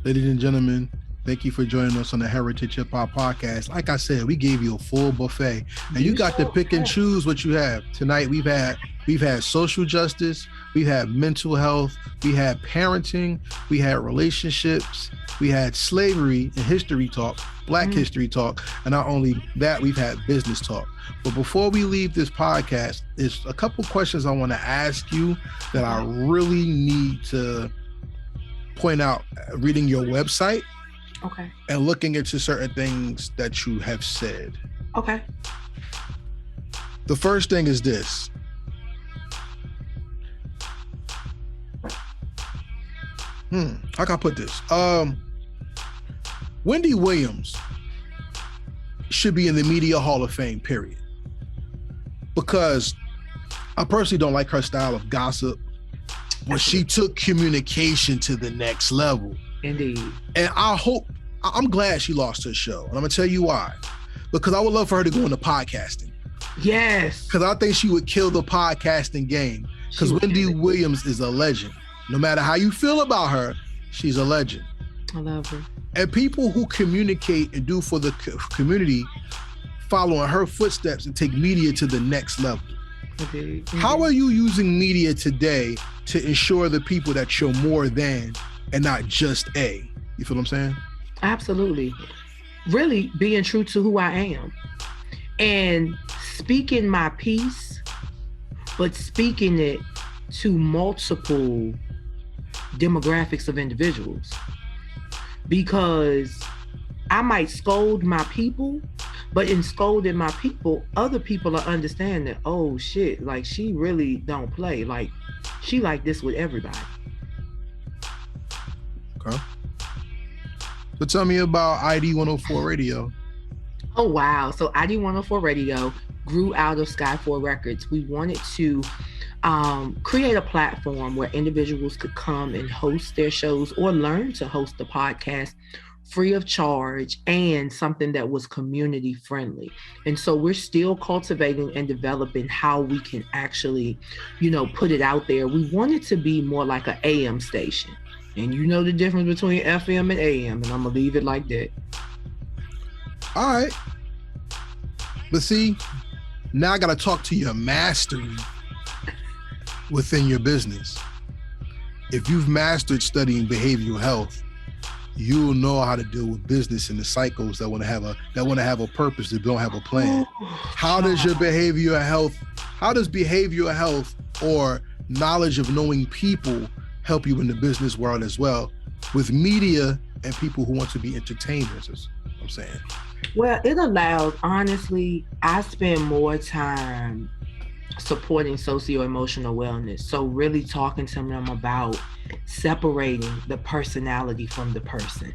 Ladies and gentlemen, thank you for joining us on the Heritage Hip Hop Podcast. Like I said, we gave you a full buffet, and you got to pick and choose what you have. Tonight, we've had social justice, we've had mental health, we had parenting, we had relationships, we had slavery and history talk, Black history talk, and not only that, we've had business talk. But before we leave this podcast, there's a couple questions I want to ask you that I really need to point out reading your website. Okay. And looking into certain things that you have said. Okay. The first thing is this. How can I put this? Wendy Williams should be in the Media Hall of Fame, period. Because I personally don't like her style of gossip, but she took communication to the next level. Indeed. And I'm glad she lost her show. And I'm gonna tell you why. Because I would love for her to go into podcasting. Yes. Because I think she would kill the podcasting game. Because Wendy Williams is a legend. No matter how you feel about her, she's a legend. I love her. And people who communicate and do for the community follow in her footsteps and take media to the next level. Indeed. How are you using media today to ensure the people that you're more than and not just a? You feel what I'm saying? Absolutely. Really being true to who I am and speaking my piece, but speaking it to multiple demographics of individuals. Because I might scold my people, but in scolding my people, other people are understanding, oh shit, like she really don't play. Like she like this with everybody. Okay. So tell me about ID 104 Radio. Oh, wow. So ID 104 Radio grew out of Sky 4 Records. We wanted to create a platform where individuals could come and host their shows or learn to host the podcast free of charge and something that was community friendly. And so we're still cultivating and developing how we can actually, put it out there. We want it to be more like an AM station. And you know the difference between FM and AM, and I'm gonna leave it like that. All right. But see, now I gotta talk to your mastery within your business. If you've mastered studying behavioral health, you'll know how to deal with business and the cycles that want to have a purpose, that don't have a plan. How does behavioral health or knowledge of knowing people help you in the business world as well, with media and people who want to be entertainers, is what I'm saying? Well, it allows, honestly, I spend more time supporting socio-emotional wellness. So really talking to them about separating the personality from the person.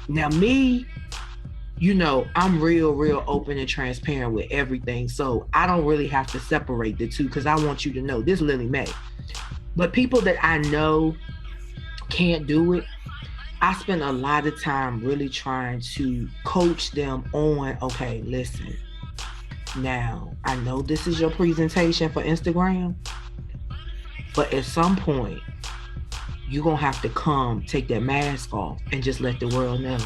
Now me, I'm real open and transparent with everything. So I don't really have to separate the two because I want you to know this is Lillie Mae. But people that I know can't do it, I spend a lot of time really trying to coach them on, okay, listen, now I know this is your presentation for Instagram, but at some point, you're gonna have to come take that mask off and just let the world know,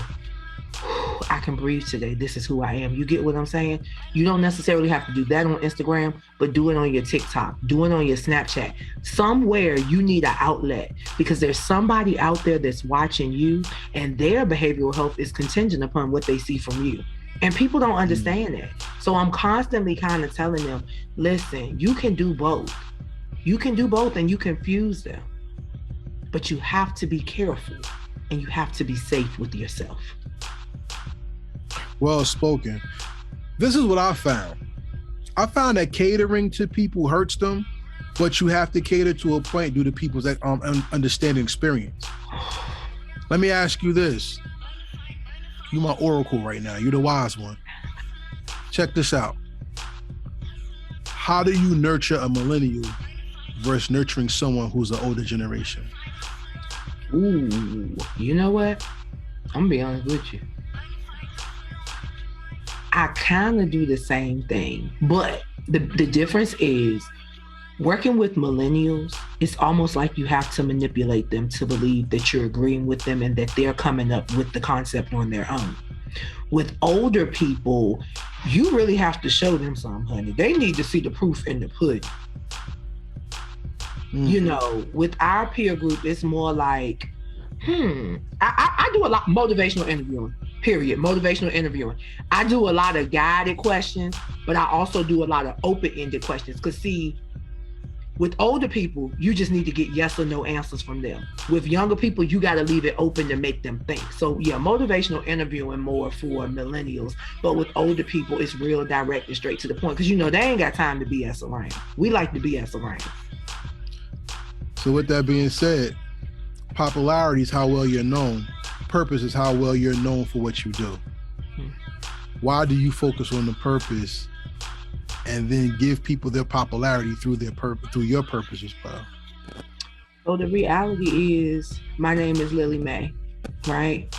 I can breathe today. This is who I am. You get what I'm saying? You don't necessarily have to do that on Instagram, but do it on your TikTok, do it on your Snapchat. Somewhere you need an outlet because there's somebody out there that's watching you and their behavioral health is contingent upon what they see from you. And people don't understand that. So I'm constantly kind of telling them, listen, you can do both. You can do both and you confuse them. But you have to be careful and you have to be safe with yourself. Well spoken. This is what I found. I found that catering to people hurts them, but you have to cater to a point due to people's understanding experience. Let me ask you this. You my oracle right now. You're the wise one. Check this out. How do you nurture a millennial versus nurturing someone who's an older generation? Ooh, you know what? I'm gonna be honest with you. I kind of do the same thing, but the difference is working with millennials, it's almost like you have to manipulate them to believe that you're agreeing with them and that they're coming up with the concept on their own. With older people, you really have to show them something, honey. They need to see the proof in the pudding. Mm-hmm. You know, with our peer group, it's more like, I do a lot motivational interviewing. Period. Motivational interviewing. I do a lot of guided questions, but I also do a lot of open-ended questions. Because see, with older people, you just need to get yes or no answers from them. With younger people, you got to leave it open to make them think. So yeah, motivational interviewing more for millennials, but with older people, it's real direct and straight to the point. Because you know, they ain't got time to BS around. We like to BS around. So with that being said, popularity is how well you're known. Purpose is how well you're known for what you do. Mm-hmm. Why do you focus on the purpose and then give people their popularity through your purpose as well? So the reality is, my name is Lillie Mae, right?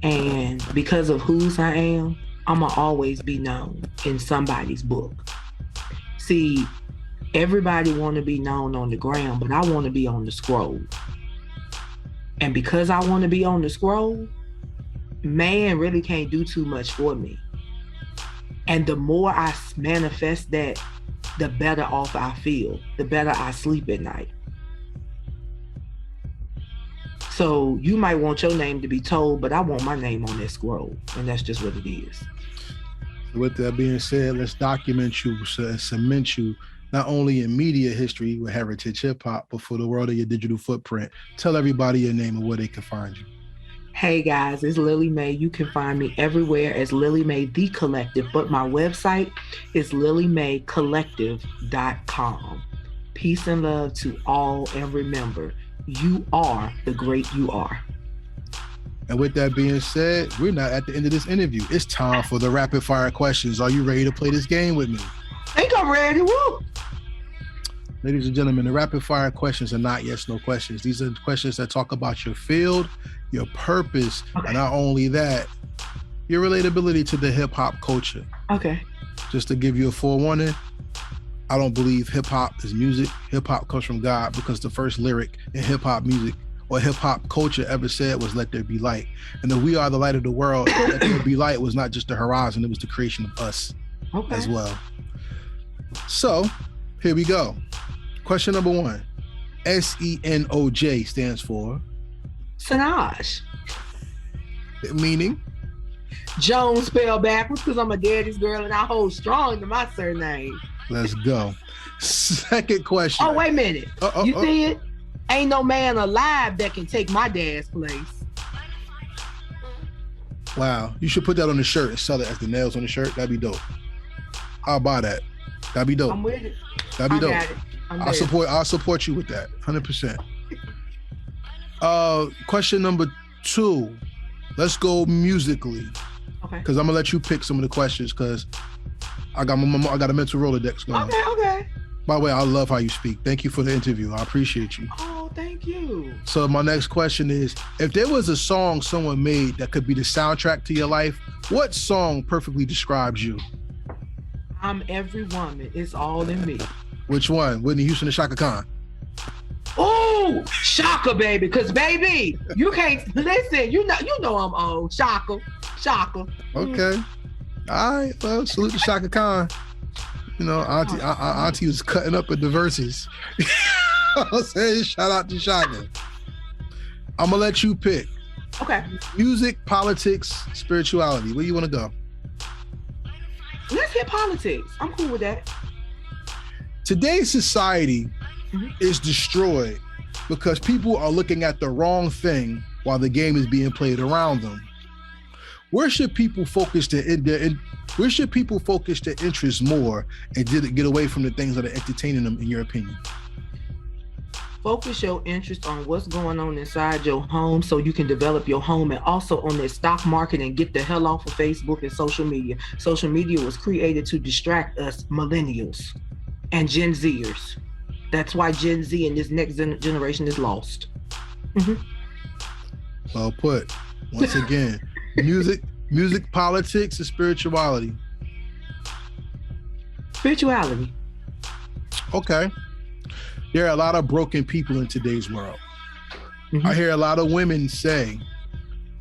And because of whose I am, I'ma always be known in somebody's book. See, everybody want to be known on the ground, but I want to be on the scroll. And because I want to be on the scroll, man really can't do too much for me. And the more I manifest that, the better off I feel, the better I sleep at night. So you might want your name to be told, but I want my name on that scroll. And that's just what it is. With that being said, let's document you, cement you, not only in media history with Heritage Hip Hop, but for the world of your digital footprint. Tell everybody your name and where they can find you. Hey guys, it's Lillie Mae. You can find me everywhere as Lillie Mae The Collective, but my website is lilliemaecollective.com. Peace and love to all, and remember, you are the great you are. And with that being said, we're not at the end of this interview. It's time for the rapid fire questions. Are you ready to play this game with me? I think I'm ready. Woo! Ladies and gentlemen, the rapid fire questions are not yes, no questions. These are questions that talk about your field, your purpose, and not only that, your relatability to the hip hop culture. Okay. Just to give you a forewarning, I don't believe hip hop is music. Hip hop comes from God, because the first lyric in hip hop music or hip hop culture ever said was "Let there be light." And if we are the light of the world, let there be light was not just the horizon, it was the creation of us as well. So here we go. Question number 1. SENOJ stands for? Sinaj. Meaning? Jones spelled backwards, because I'm a daddy's girl and I hold strong to my surname. Let's go. Second question. Oh, wait a minute. You see it? Ain't no man alive that can take my dad's place. Wow. You should put that on the shirt and sell it as the nails on the shirt. That'd be dope. I'll buy that. That'd be dope. I'm with it. That'd be dope. Got it. I'll support you with that. 100%. Question number 2. Let's go musically. Okay. Because I'm gonna let you pick some of the questions, because I got a mental Rolodex going. Okay. By the way, I love how you speak. Thank you for the interview. I appreciate you. Oh, thank you. So my next question is, if there was a song someone made that could be the soundtrack to your life, what song perfectly describes you? I'm every woman. It's all in me. Which one? Whitney Houston or Shaka Khan? Oh, Shaka, baby. Because, baby, you can't listen. You know I'm old. Shaka. Okay. All right. Well, salute to Shaka Khan. You know, Auntie was cutting up at the verses. I'm saying, shout out to Shaka. I'm gonna let you pick. Okay. Music, politics, spirituality. Where you want to go? Let's hit politics. I'm cool with that. Today's society is destroyed because people are looking at the wrong thing while the game is being played around them. Where should people focus their interest more and get away from the things that are entertaining them, in your opinion? Focus your interest on what's going on inside your home so you can develop your home, and also on the stock market, and get the hell off of Facebook and social media. Social media was created to distract us millennials and Gen Zers. That's why Gen Z and this next generation is lost. Well put. Once again, music, politics, and spirituality. Spirituality. Okay. There are a lot of broken people in today's world. I hear a lot of women say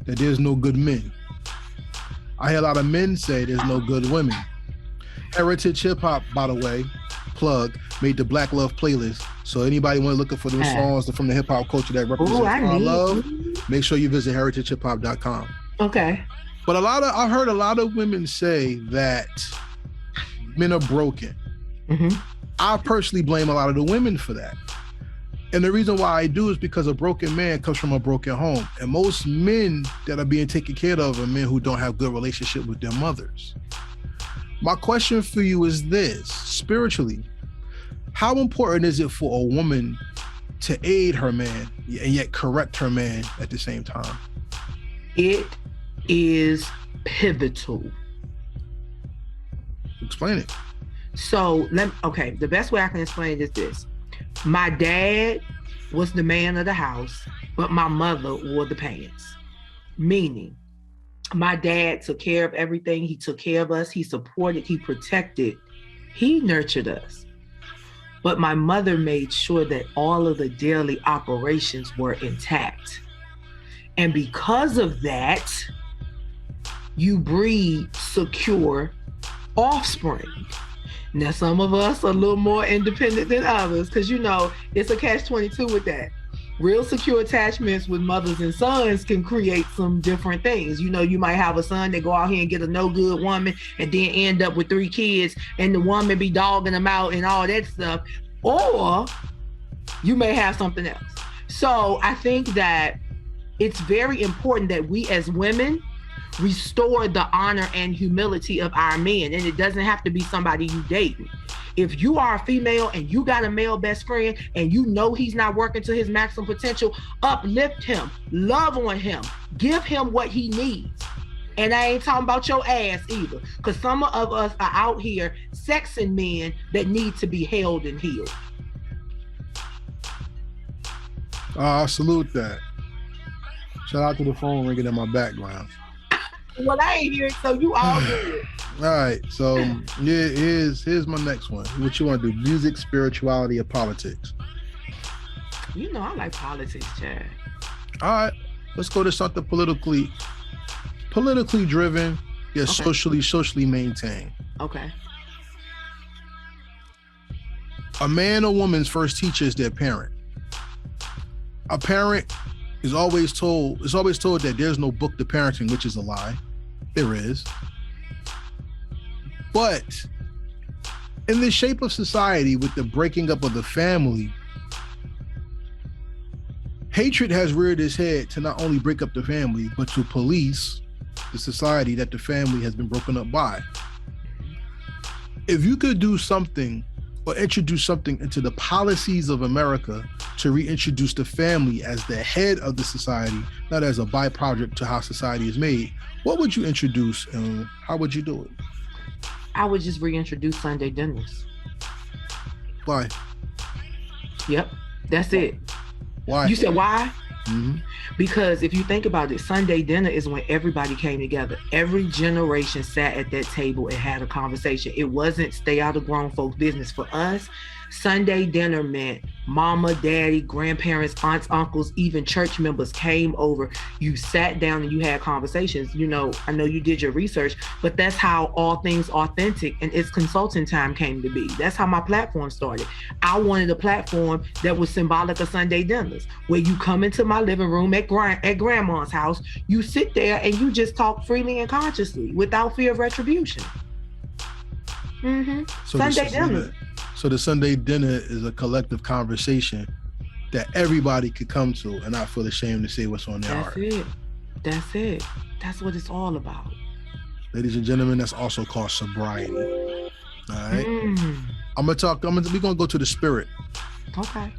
that there's no good men. I hear a lot of men say there's no good women. Heritage Hip Hop, by the way, plug, made the Black Love playlist. So anybody want to look for them songs from the hip hop culture that represents our love, make sure you visit heritagehiphop.com. Okay. But I've heard a lot of women say that men are broken. I personally blame a lot of the women for that. And the reason why I do is because a broken man comes from a broken home. And most men that are being taken care of are men who don't have good relationship with their mothers. My question for you is this: spiritually, how important is it for a woman to aid her man and yet correct her man at the same time? It is pivotal. Explain it. So the best way I can explain it is this. My dad was the man of the house, but my mother wore the pants. Meaning, my dad took care of everything. He took care of us. He supported, he protected, he nurtured us. But my mother made sure that all of the daily operations were intact. And because of that, you breed secure offspring. Now, some of us are a little more independent than others because, it's a catch-22 with that. Real secure attachments with mothers and sons can create some different things. You might have a son that go out here and get a no good woman and then end up with 3 kids and the woman be dogging them out and all that stuff. Or you may have something else. So I think that it's very important that we as women restore the honor and humility of our men. And it doesn't have to be somebody you date. If you are a female and you got a male best friend and he's not working to his maximum potential, uplift him, love on him, give him what he needs. And I ain't talking about your ass either, because some of us are out here sexing men that need to be held and healed. I salute that. Shout out to the phone ringing in my background. Well, I ain't here, so you all good. All right, so here's my next one. What you want to do? Music, spirituality, or politics? I like politics, Chad. All right, let's go to something politically driven, yet socially maintained. Okay. A man or woman's first teacher is their parent. A parent is always told that there's no book to parenting, which is a lie. There is. But in the shape of society, with the breaking up of the family, hatred has reared its head to not only break up the family, but to police the society that the family has been broken up by. If you could do something or introduce something into the policies of America to reintroduce the family as the head of the society, not as a byproduct to how society is made, what would you introduce and how would you do it? I would just reintroduce Sunday dinners. Why? Yep, that's it. Why? You said why? Mm-hmm. Because if you think about it, Sunday dinner is when everybody came together. Every generation sat at that table and had a conversation. It wasn't stay out of grown folks' business. For us, Sunday dinner meant mama, daddy, grandparents, aunts, uncles, even church members came over. You sat down and you had conversations. I know you did your research, but that's how All Things Authentic and It's Consulting Time came to be. That's how my platform started. I wanted a platform that was symbolic of Sunday dinners, where you come into my living room at grandma's house, you sit there and you just talk freely and consciously without fear of retribution. So Sunday dinner. So the Sunday dinner is a collective conversation that everybody could come to and not feel ashamed to say what's on their heart. That's it. That's what it's all about. Ladies and gentlemen, that's also called sobriety. All right. We're gonna go to the spirit. Okay.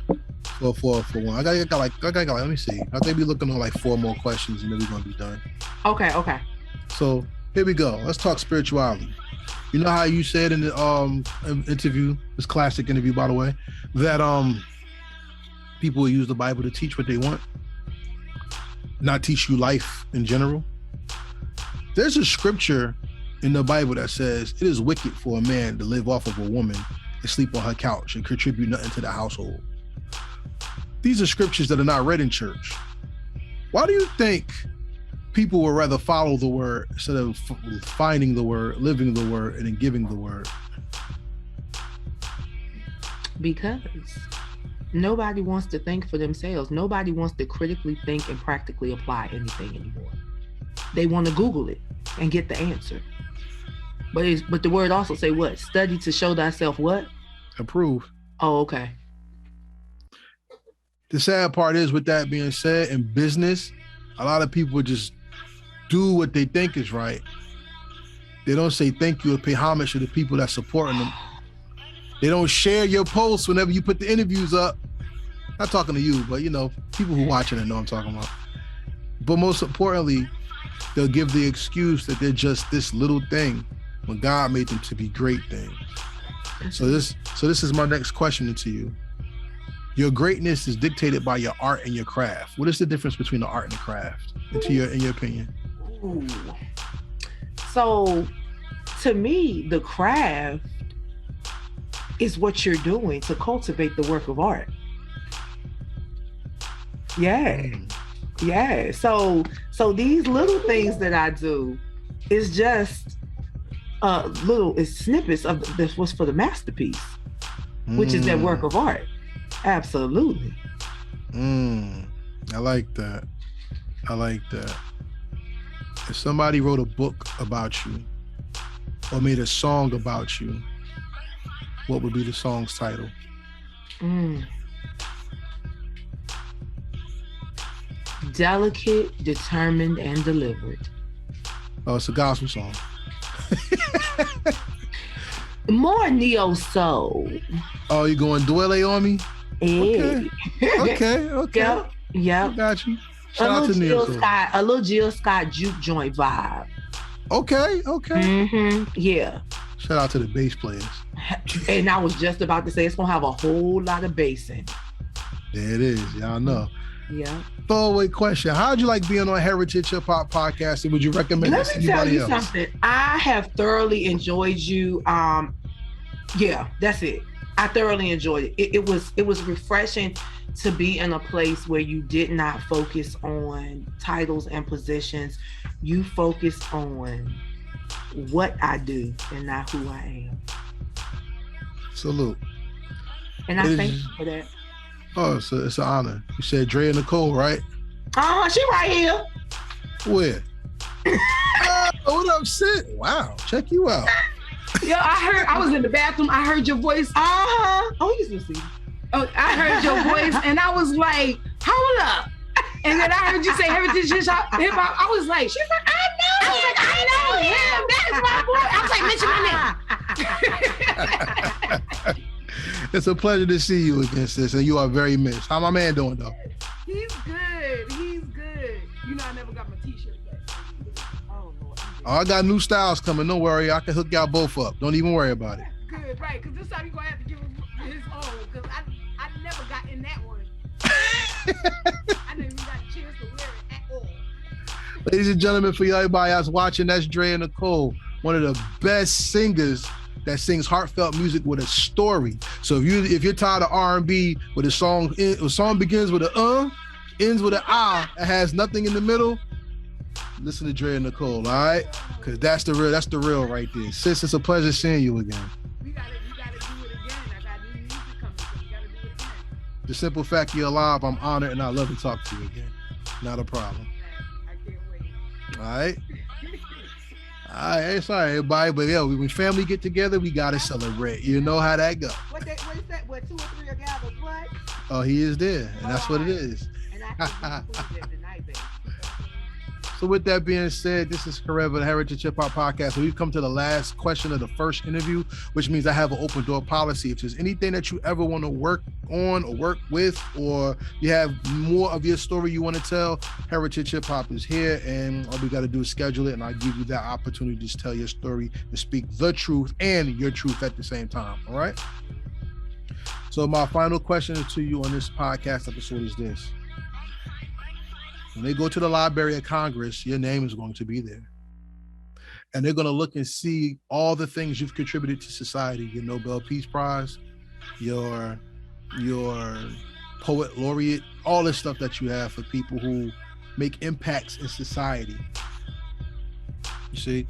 For one. I got like, let me see. I think we're looking on like 4 more questions and then we're gonna be done. Okay. So here we go. Let's talk spirituality. You know how you said in the interview, this classic interview, by the way, that people will use the Bible to teach what they want, not teach you life in general. There's a scripture in the Bible that says it is wicked for a man to live off of a woman and sleep on her couch and contribute nothing to the household. These are scriptures that are not read in church. Why do you think people would rather follow the word instead of finding the word, living the word, and then giving the word? Because nobody wants to think for themselves. Nobody wants to critically think and practically apply anything anymore. They want to Google it and get the answer. But the word also say what? Study to show thyself what? Approve. Oh, okay. The sad part is, with that being said, in business, a lot of people just do what they think is right. They don't say thank you or pay homage to the people that's supporting them. They don't share your posts whenever you put the interviews up. Not talking to you, but people who watching it know what I'm talking about. But most importantly, they'll give the excuse that they're just this little thing when God made them to be great things. So this is my next question to you. Your greatness is dictated by your art and your craft. What is the difference between the art and the craft, in your opinion? Ooh. So, to me, the craft is what you're doing to cultivate the work of art. Yeah. Yeah. So these little things that I do is just it's snippets of what's for the masterpiece, which is that work of art. Absolutely. I like that. If somebody wrote a book about you or made a song about you, what would be the song's title? Delicate, determined, and delivered. Oh, it's a gospel song. More neo soul. Oh, you going duele on me? Hey. Okay. Yep. I got you. Shout out to neo soul. A little Jill Scott juke joint vibe. Okay. Yeah. Shout out to the bass players. And I was just about to say it's gonna have a whole lot of bass in it. There it is. Y'all know. Yeah. Throwaway question. How'd you like being on Heritage Hip Hop Podcast, and would you recommend this to anybody else? Let me tell you something. I have thoroughly enjoyed you. Yeah, that's it. I thoroughly enjoyed it. It was refreshing to be in a place where you did not focus on titles and positions. You focused on what I do and not who I am. Salute. And I thank you for that. Oh, it's an honor. You said Dre and Nicole, right? She right here. Where? What up, Sid? Wow, check you out. Yeah, I was in the bathroom. I heard your voice. Oh, you can see. Oh, I heard your voice, and I was like, "Hold up!" And then I heard you say Heritage Hip Hop. I was like, "She's like, I know." I was like, "I know him. That is my boy." I was like, "Mention my name." It's a pleasure to see you again, sis, and you are very missed. How my man doing, though? He's good. You know, I never got my t-shirt back. Oh, Lord. Oh, I got new styles coming. Don't worry. I can hook y'all both up. Don't even worry about it. Good, right? Because this time you're going to have to give him his own. Because I never got in that one. I never even got a chance to wear it at all. Ladies and gentlemen, for everybody else watching, that's Dre and Nicole, one of the best singers that sings heartfelt music with a story. So if you're tired of R&B, where the song begins with a ends with an and has nothing in the middle, listen to Dre and Nicole, all right? Because that's the real right there. Sis, it's a pleasure seeing you again. You gotta do it again. I got new music coming, so you gotta do it again. The simple fact you're alive, I'm honored, and I love to talk to you again. Not a problem. I can't wait. All right? It's all right, everybody. But yeah, when family get together, we gotta celebrate. You know how that go. What is that? What, 2 or 3 are gathered? What? Oh, he is there, and that's what it is. And I can do food every night, baby. So with that being said, this is Forever the Heritage Hip Hop Podcast. So we've come to the last question of the first interview, which means I have an open door policy. If there's anything that you ever want to work on or work with, or you have more of your story you want to tell, Heritage Hip Hop is here, and all we got to do is schedule it, and I'll give you that opportunity to tell your story and speak the truth and your truth at the same time. All right? So my final question to you on this podcast episode is this. When they go to the Library of Congress, your name is going to be there. And they're going to look and see all the things you've contributed to society, your Nobel Peace Prize, your poet laureate, all this stuff that you have for people who make impacts in society. You see?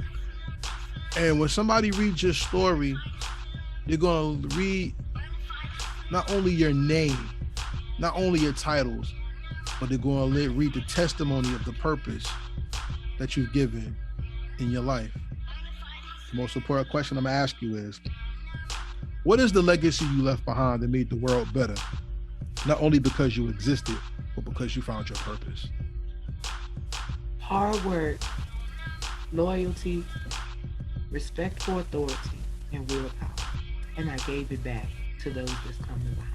And when somebody reads your story, they're going to read not only your name, not only your titles, but they're going to read the testimony of the purpose that you've given in your life. The most important question I'm going to ask you is, what is the legacy you left behind that made the world better? Not only because you existed, but because you found your purpose. Hard work, loyalty, respect for authority, and willpower. And I gave it back to those that's coming behind.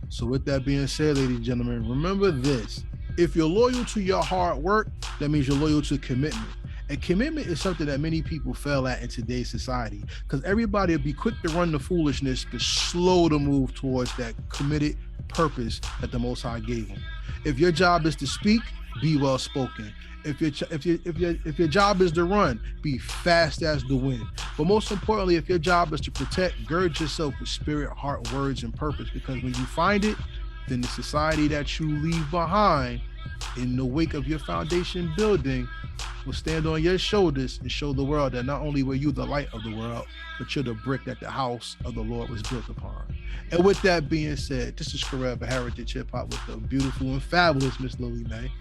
So with that being said, ladies and gentlemen, remember this. If you're loyal to your hard work, that means you're loyal to commitment. And commitment is something that many people fail at in today's society, because everybody will be quick to run the foolishness, but slow to move towards that committed purpose that the Most High gave them. If your job is to speak, be well spoken. If your job is to run, be fast as the wind. But most importantly, if your job is to protect, gird yourself with spirit, heart, words, and purpose, because when you find it, then the society that you leave behind in the wake of your foundation building will stand on your shoulders and show the world that not only were you the light of the world, but you're the brick that the house of the Lord was built upon. And with that being said, this is Forever Heritage Hip Hop with the beautiful and fabulous Miss Lillie Mae.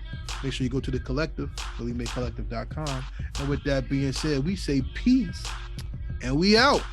Make sure you go to the collective, LillieMaeCollective.com. And with that being said, we say peace and we out.